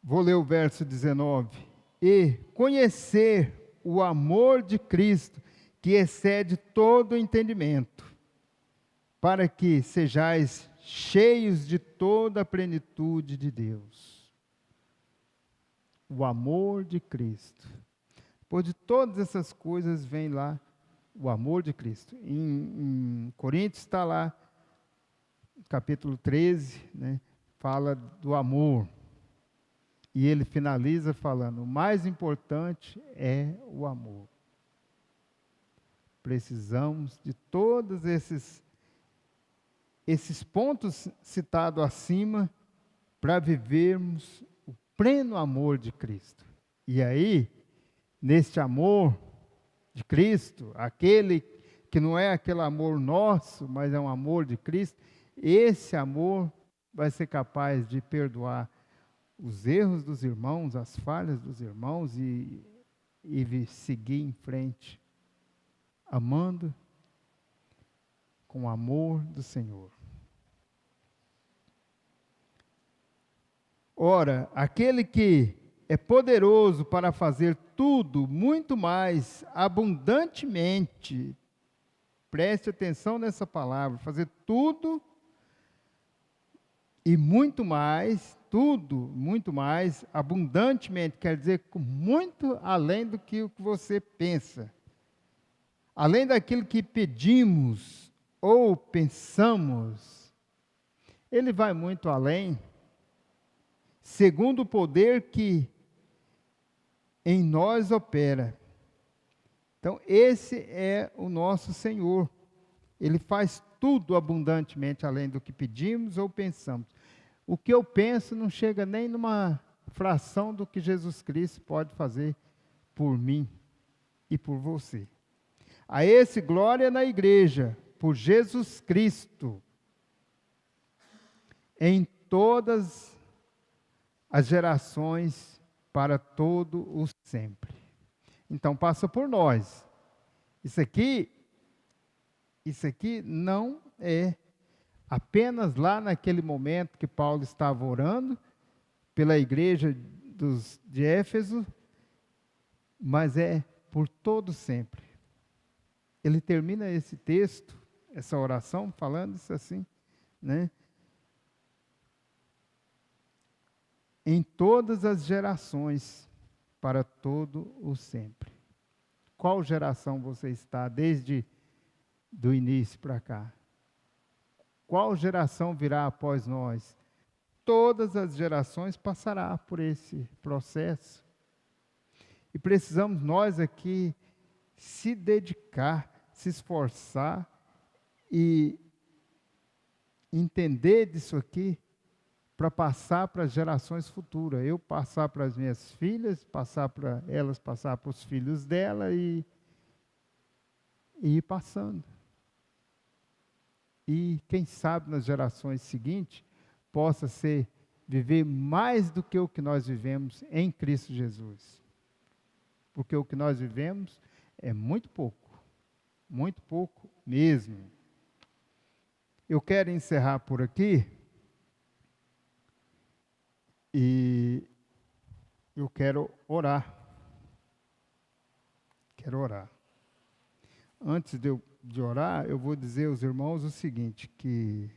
Vou ler o verso 19. E conhecer o amor de Cristo, que excede todo o entendimento, para que sejais cheios de toda a plenitude de Deus. O amor de Cristo. Depois de todas essas coisas, vem lá o amor de Cristo. Em Coríntios está lá, capítulo 13, né, fala do amor. E ele finaliza falando, o mais importante é o amor. Precisamos de todos esses pontos citados acima para vivermos o pleno amor de Cristo. E aí, neste amor de Cristo, aquele que não é aquele amor nosso, mas é um amor de Cristo, esse amor vai ser capaz de perdoar os erros dos irmãos, as falhas dos irmãos e seguir em frente, amando com o amor do Senhor. Ora, aquele que é poderoso para fazer tudo muito mais abundantemente, preste atenção nessa palavra, fazer tudo e muito mais, tudo, muito mais, abundantemente, quer dizer, muito além do que o que você pensa. Além daquilo que pedimos ou pensamos, ele vai muito além, segundo o poder que em nós opera. Então, esse é o nosso Senhor. Ele faz tudo abundantemente além do que pedimos ou pensamos. O que eu penso não chega nem numa fração do que Jesus Cristo pode fazer por mim e por você. A esse glória na igreja, por Jesus Cristo, em todas as gerações, para todo o sempre. Então passa por nós. Isso aqui não é apenas lá naquele momento que Paulo estava orando pela igreja de Éfeso, mas é por todo sempre. Ele termina esse texto, essa oração, falando isso assim, né? Em todas as gerações, para todo o sempre. Qual geração você está desde do início para cá? Qual geração virá após nós? Todas as gerações passará por esse processo. E precisamos nós aqui se dedicar, se esforçar e entender disso aqui para passar para as gerações futuras. Eu passar para as minhas filhas, passar para elas, passar para os filhos dela e ir passando. E quem sabe nas gerações seguintes possa viver mais do que o que nós vivemos em Cristo Jesus. Porque o que nós vivemos é muito pouco mesmo. Eu quero encerrar por aqui e eu quero orar. Antes de orar, eu vou dizer aos irmãos o seguinte, que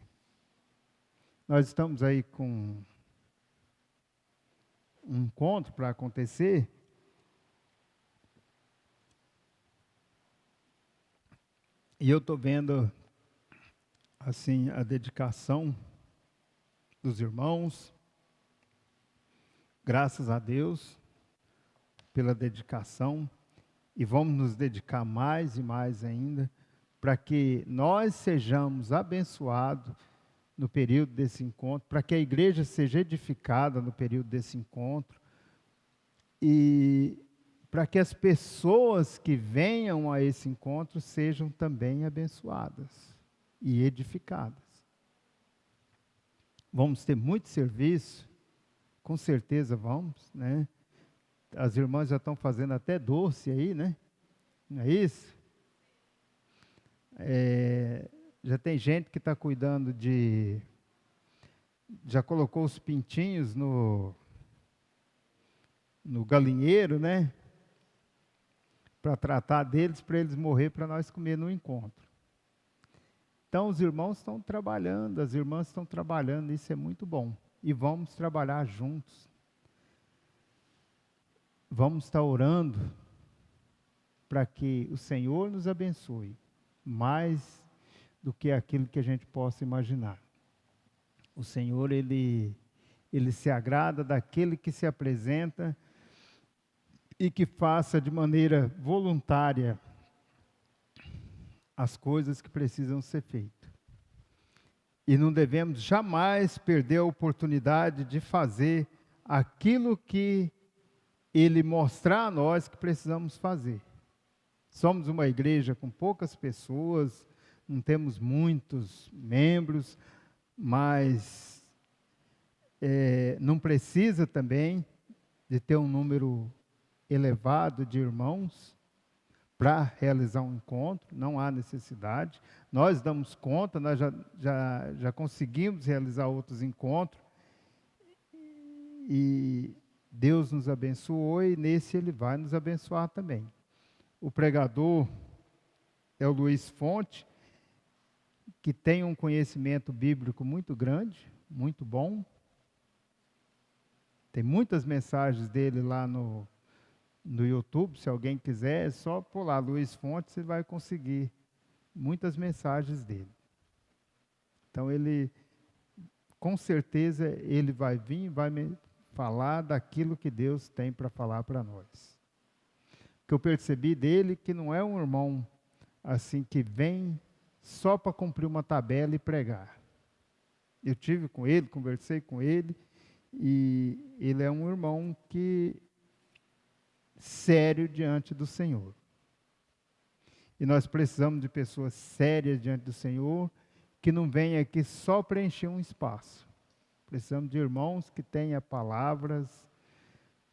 nós estamos aí com um encontro para acontecer. E eu estou vendo, assim, a dedicação dos irmãos. Graças a Deus pela dedicação. E vamos nos dedicar mais e mais ainda, para que nós sejamos abençoados no período desse encontro, para que a igreja seja edificada no período desse encontro, e para que as pessoas que venham a esse encontro sejam também abençoadas e edificadas. Vamos ter muito serviço, com certeza vamos, né? As irmãs já estão fazendo até doce aí, né? Não é isso? Já tem gente que está cuidando já colocou os pintinhos no galinheiro, né? Para tratar deles, para eles morrer, para nós comer no encontro. Então, os irmãos estão trabalhando, as irmãs estão trabalhando, isso é muito bom. E vamos trabalhar juntos. Vamos estar orando para que o Senhor nos abençoe, mais do que aquilo que a gente possa imaginar. O Senhor, Ele se agrada daquele que se apresenta e que faça de maneira voluntária as coisas que precisam ser feitas. E não devemos jamais perder a oportunidade de fazer aquilo que Ele mostrar a nós que precisamos fazer. Somos uma igreja com poucas pessoas, não temos muitos membros, mas não precisa também de ter um número elevado de irmãos para realizar um encontro, não há necessidade. Nós damos conta, nós já conseguimos realizar outros encontros, e Deus nos abençoou e nesse Ele vai nos abençoar também. O pregador é o Luiz Fonte, que tem um conhecimento bíblico muito grande, muito bom. Tem muitas mensagens dele lá no YouTube, se alguém quiser, é só pôr lá Luiz Fontes, você vai conseguir muitas mensagens dele. Então ele, com certeza, ele vai vir e vai me falar daquilo que Deus tem para falar para nós. O que eu percebi dele que não é um irmão assim que vem só para cumprir uma tabela e pregar. Eu tive com ele, conversei com ele, e ele é um irmão que sério diante do Senhor. E nós precisamos de pessoas sérias diante do Senhor, que não venham aqui só preencher um espaço. Precisamos de irmãos que tenham palavras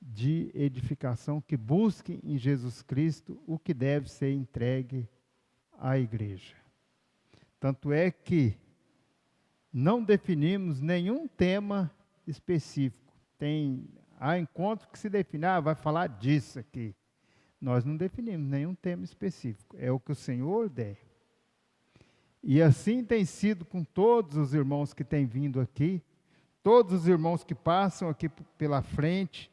de edificação, que busquem em Jesus Cristo o que deve ser entregue à igreja. Tanto é que não definimos nenhum tema específico. Há encontro que se define, vai falar disso aqui. Nós não definimos nenhum tema específico. É o que o Senhor der. E assim tem sido com todos os irmãos que têm vindo aqui, todos os irmãos que passam aqui pela frente,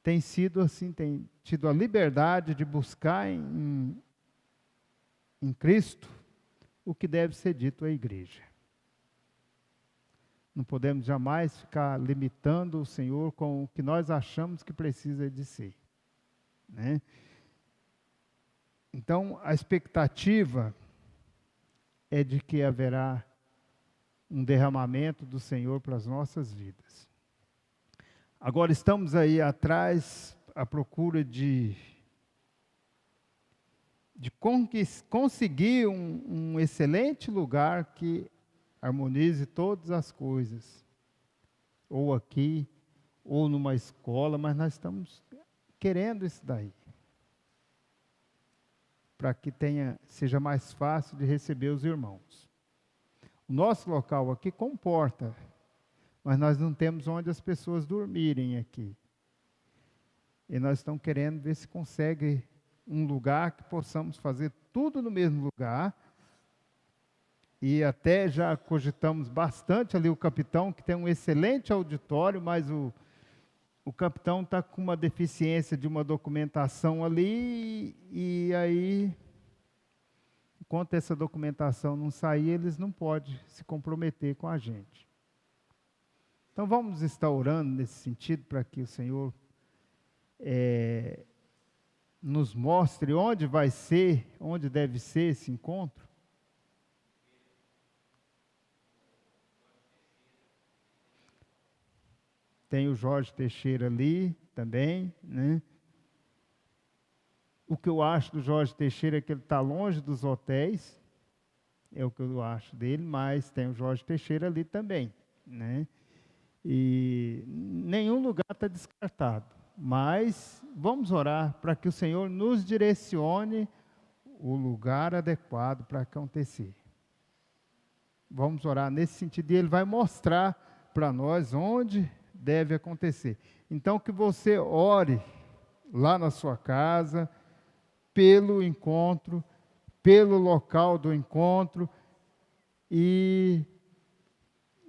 tem sido assim, tem tido a liberdade de buscar em Cristo o que deve ser dito à igreja. Não podemos jamais ficar limitando o Senhor com o que nós achamos que precisa de ser, né? Então, a expectativa é de que haverá um derramamento do Senhor para as nossas vidas. Agora estamos aí atrás à procura de conseguir um excelente lugar que harmonize todas as coisas, ou aqui, ou numa escola, mas nós estamos querendo isso daí, para que seja mais fácil de receber os irmãos. O nosso local aqui comporta, mas nós não temos onde as pessoas dormirem aqui. E nós estamos querendo ver se consegue um lugar que possamos fazer tudo no mesmo lugar. E até já cogitamos bastante ali o capitão, que tem um excelente auditório, mas o capitão está com uma deficiência de uma documentação ali, e aí, enquanto essa documentação não sair, eles não podem se comprometer com a gente. Então vamos estar orando nesse sentido, para que o Senhor nos mostre onde vai ser, onde deve ser esse encontro. Tem o Jorge Teixeira ali também, né? O que eu acho do Jorge Teixeira é que ele está longe dos hotéis, é o que eu acho dele, mas tem o Jorge Teixeira ali também, né? E nenhum lugar está descartado, mas vamos orar para que o Senhor nos direcione o lugar adequado para acontecer. Vamos orar nesse sentido, e Ele vai mostrar para nós onde deve acontecer. Então, que você ore lá na sua casa, pelo encontro, pelo local do encontro, e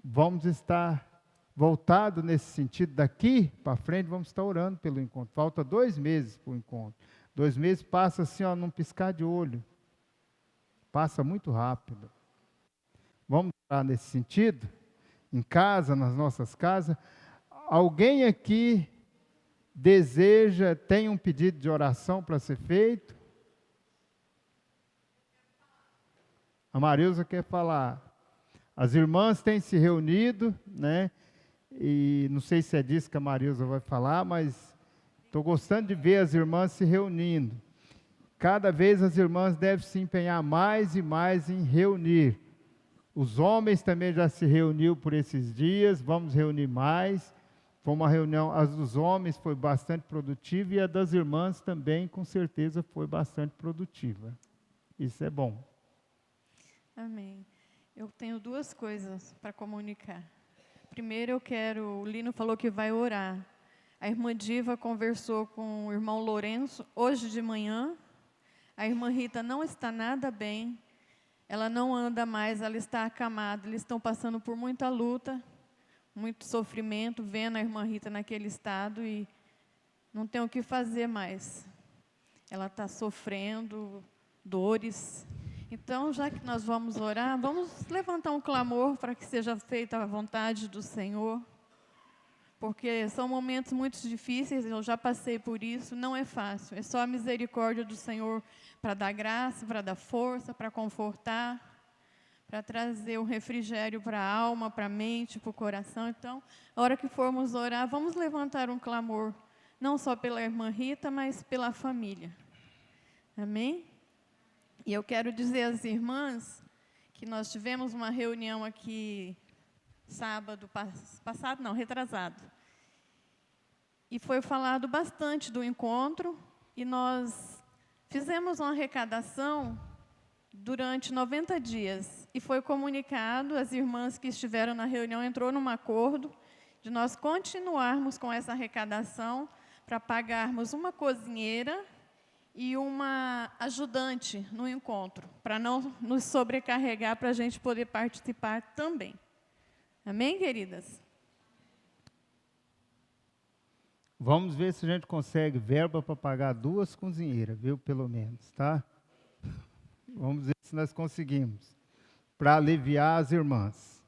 vamos estar voltados nesse sentido. Daqui para frente, vamos estar orando pelo encontro. Falta 2 meses para o encontro. 2 meses passa assim, num piscar de olho. Passa muito rápido. Vamos orar nesse sentido? Em casa, nas nossas casas. Alguém aqui tem um pedido de oração para ser feito? A Marilza quer falar. As irmãs têm se reunido, né? E não sei se é disso que a Marilza vai falar, mas estou gostando de ver as irmãs se reunindo. Cada vez as irmãs devem se empenhar mais e mais em reunir. Os homens também já se reuniu por esses dias, vamos reunir mais. Foi uma reunião, a dos homens foi bastante produtiva, e a das irmãs também, com certeza, foi bastante produtiva. Isso é bom. Amém. Eu tenho 2 coisas para comunicar. Primeiro, o Lino falou que vai orar. A irmã Diva conversou com o irmão Lourenço hoje de manhã. A irmã Rita não está nada bem. ela não anda mais, ela está acamada. Eles estão passando por muita luta, muito sofrimento, vendo a irmã Rita naquele estado e não tem o que fazer mais. Ela está sofrendo dores. Então, já que nós vamos orar, vamos levantar um clamor para que seja feita a vontade do Senhor. Porque são momentos muito difíceis, eu já passei por isso, não é fácil. É só a misericórdia do Senhor para dar graça, para dar força, para confortar, para trazer o refrigério para a alma, para a mente, para o coração. Então, a hora que formos orar, vamos levantar um clamor, não só pela irmã Rita, mas pela família. Amém? E eu quero dizer às irmãs que nós tivemos uma reunião aqui sábado passado, não, retrasado. E foi falado bastante do encontro e nós fizemos uma arrecadação durante 90 dias. E foi comunicado, as irmãs que estiveram na reunião entrou num acordo de nós continuarmos com essa arrecadação para pagarmos uma cozinheira e uma ajudante no encontro, para não nos sobrecarregar, para a gente poder participar também. Amém, queridas? Vamos ver se a gente consegue verba para pagar 2 cozinheiras, viu? Pelo menos, tá? Vamos ver se nós conseguimos, para aliviar as irmãs.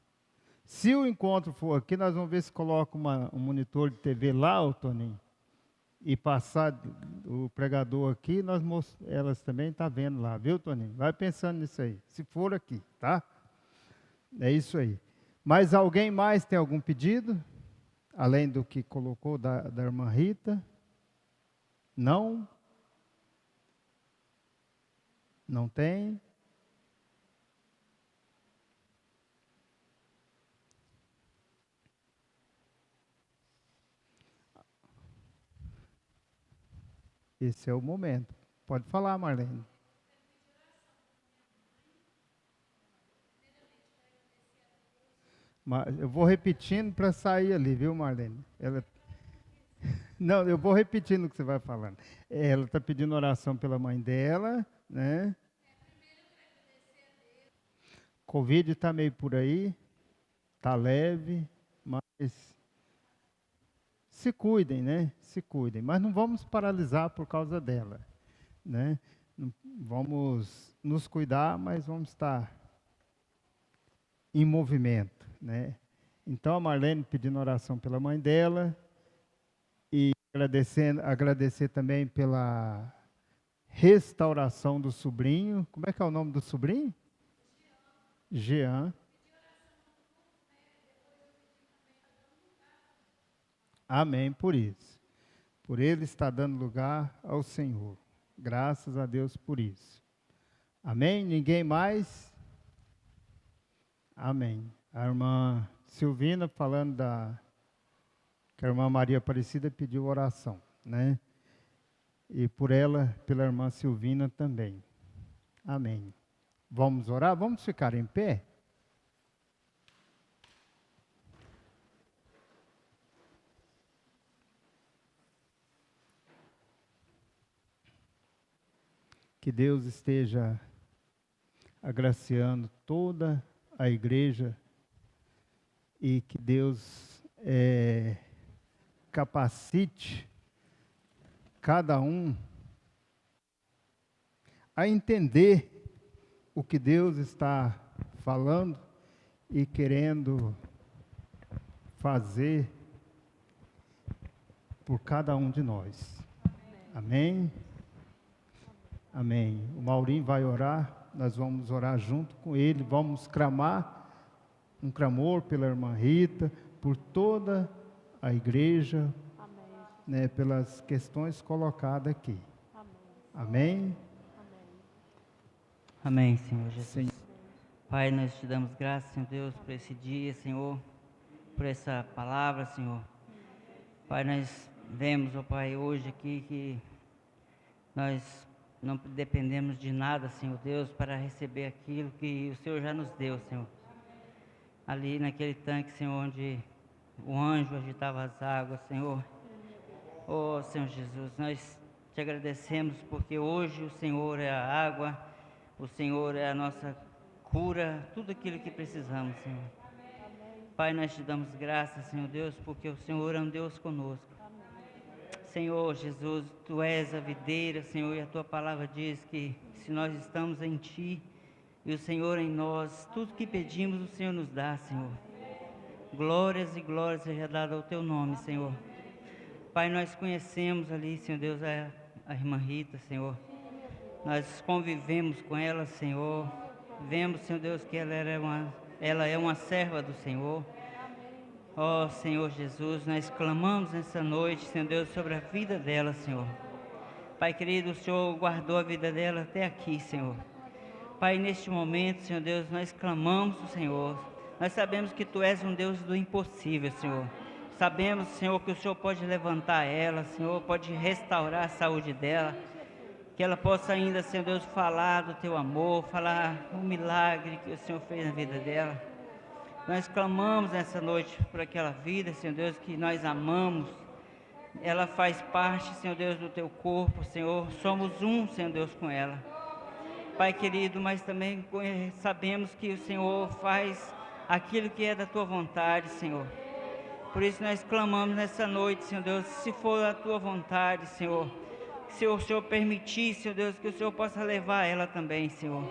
Se o encontro for aqui, nós vamos ver se coloca um monitor de TV lá, ô Toninho, e passar o pregador aqui, elas também estão vendo lá, viu, Toninho? Vai pensando nisso aí, se for aqui, tá? É isso aí. Mas alguém mais tem algum pedido? Além do que colocou da irmã Rita? Não? Não tem? Esse é o momento. Pode falar, Marlene. Eu vou repetindo para sair ali, viu, Marlene? Não, eu vou repetindo o que você vai falando. Ela está pedindo oração pela mãe dela, né? Covid está meio por aí, está leve, mas se cuidem, né? Se cuidem. Mas não vamos paralisar por causa dela, né? Vamos nos cuidar, mas vamos estar em movimento, né? Então a Marlene pedindo oração pela mãe dela e agradecer também pela restauração do sobrinho. Como é que é o nome do sobrinho? Jean. Amém por isso. Por ele estar dando lugar ao Senhor. Graças a Deus por isso. Amém? Ninguém mais? Amém. A irmã Silvina falando que a irmã Maria Aparecida pediu oração, né? E por ela, pela irmã Silvina também. Amém. Vamos orar? Vamos ficar em pé? Que Deus esteja agraciando toda a igreja e que Deus capacite cada um a entender o que Deus está falando e querendo fazer por cada um de nós. Amém? Amém. O Maurinho vai orar, nós vamos orar junto com ele, vamos clamar um clamor pela irmã Rita, por toda a igreja, né, pelas questões colocadas aqui. Amém? Amém, Senhor Jesus. Sim. Pai, nós te damos graças, Senhor Deus, por esse dia, Senhor, por essa palavra, Senhor. Pai, nós vemos, ó Pai, hoje aqui que nós não dependemos de nada, Senhor Deus, para receber aquilo que o Senhor já nos deu, Senhor. Ali naquele tanque, Senhor, onde o anjo agitava as águas, Senhor. Oh, Senhor Jesus, nós te agradecemos porque hoje o Senhor é a água, o Senhor é a nossa cura, tudo aquilo que precisamos, Senhor. Pai, nós te damos graças, Senhor Deus, porque o Senhor é um Deus conosco. Senhor Jesus, Tu és a videira, Senhor, e a Tua palavra diz que se nós estamos em Ti e o Senhor em nós, tudo que pedimos o Senhor nos dá, Senhor. Glórias e glórias seja dada ao Teu nome, Senhor. Pai, nós conhecemos ali, Senhor Deus, a irmã Rita, Senhor. Nós convivemos com ela, Senhor. Vemos, Senhor Deus, que ela é uma serva do Senhor. Ó Senhor Jesus, nós clamamos nessa noite, Senhor Deus, sobre a vida dela, Senhor. Pai querido, o Senhor guardou a vida dela até aqui, Senhor. Pai, neste momento, Senhor Deus, nós clamamos o Senhor. Nós sabemos que Tu és um Deus do impossível, Senhor. Sabemos, Senhor, que o Senhor pode levantar ela, Senhor, pode restaurar a saúde dela. Que ela possa ainda, Senhor Deus, falar do Teu amor, falar o milagre que o Senhor fez na vida dela. Nós clamamos nessa noite por aquela vida, Senhor Deus, que nós amamos. Ela faz parte, Senhor Deus, do Teu corpo, Senhor. Somos um, Senhor Deus, com ela. Pai querido, mas também sabemos que o Senhor faz aquilo que é da Tua vontade, Senhor. Por isso nós clamamos nessa noite, Senhor Deus, se for a Tua vontade, Senhor. Se o Senhor permitir, Senhor Deus, que o Senhor possa levar ela também, Senhor.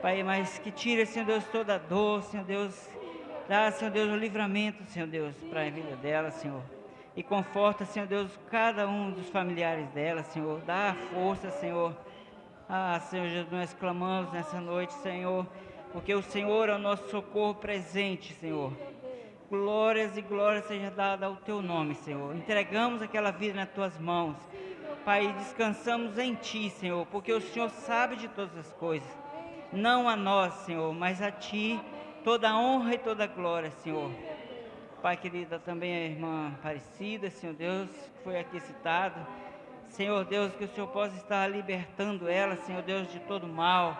Pai, mas que tire, Senhor Deus, toda a dor, Senhor Deus. Dá, Senhor Deus, o livramento, Senhor Deus, para a vida dela, Senhor. E conforta, Senhor Deus, cada um dos familiares dela, Senhor. Dá a força, Senhor. Ah, Senhor Jesus, nós clamamos nessa noite, Senhor, porque o Senhor é o nosso socorro presente, Senhor. Glórias e glórias seja dada ao Teu nome, Senhor. Entregamos aquela vida nas Tuas mãos. Pai, descansamos em Ti, Senhor, porque o Senhor sabe de todas as coisas. Não a nós, Senhor, mas a Ti, toda a honra e toda a glória, Senhor. Pai querida, também a irmã Aparecida, Senhor Deus, que foi aqui citado. Senhor Deus, que o Senhor possa estar libertando ela, Senhor Deus, de todo mal.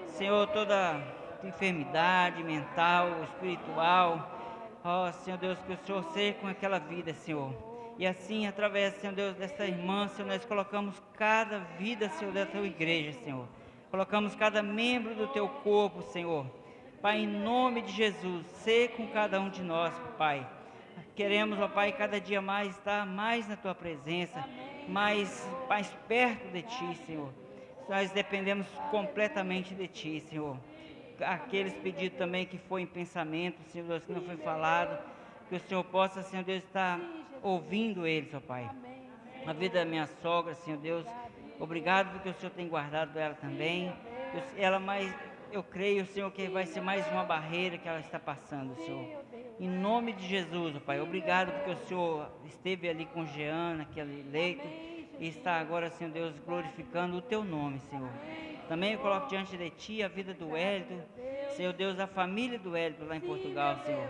Senhor, toda enfermidade mental, espiritual. Ó, Senhor Deus, que o Senhor seja com aquela vida, Senhor. E assim, através, Senhor Deus, dessa irmã, Senhor, nós colocamos cada vida, Senhor, da Tua igreja, Senhor. Colocamos cada membro do Teu corpo, Senhor. Pai, em nome de Jesus, seja com cada um de nós, Pai. Queremos, ó Pai, cada dia mais estar mais na Tua presença, mais perto de Ti, Senhor. Nós dependemos completamente de Ti, Senhor. Aqueles pedidos também que foi em pensamento, Senhor Deus, que não foi falado, que o Senhor possa, Senhor Deus, estar ouvindo eles, ó Pai. A vida da minha sogra, Senhor Deus, obrigado porque o Senhor tem guardado ela também. Eu creio, Senhor, que vai ser mais uma barreira que ela está passando, Senhor. Em nome de Jesus, ó Pai, obrigado porque o Senhor esteve ali com Jean, naquele leito, e está agora, Senhor Deus, glorificando o Teu nome, Senhor. Também eu coloco diante de Ti a vida do Hélio, Senhor Deus, a família do Hélio lá em Portugal, Senhor.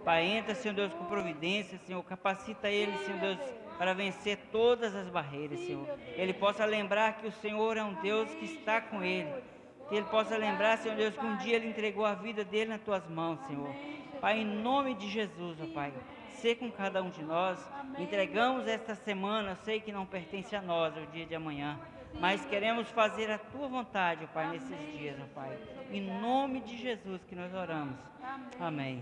Pai, entra, Senhor Deus, com providência, Senhor, capacita ele, Senhor Deus, para vencer todas as barreiras, Senhor. Ele possa lembrar que o Senhor é um Deus que está com ele. Que ele possa lembrar, Senhor Deus, que um dia ele entregou a vida dele nas Tuas mãos, Senhor. Pai, em nome de Jesus, ó Pai, ser com cada um de nós. Entregamos esta semana, eu sei que não pertence a nós, o dia de amanhã, mas queremos fazer a Tua vontade, ó Pai, nesses dias, ó Pai. Em nome de Jesus que nós oramos. Amém.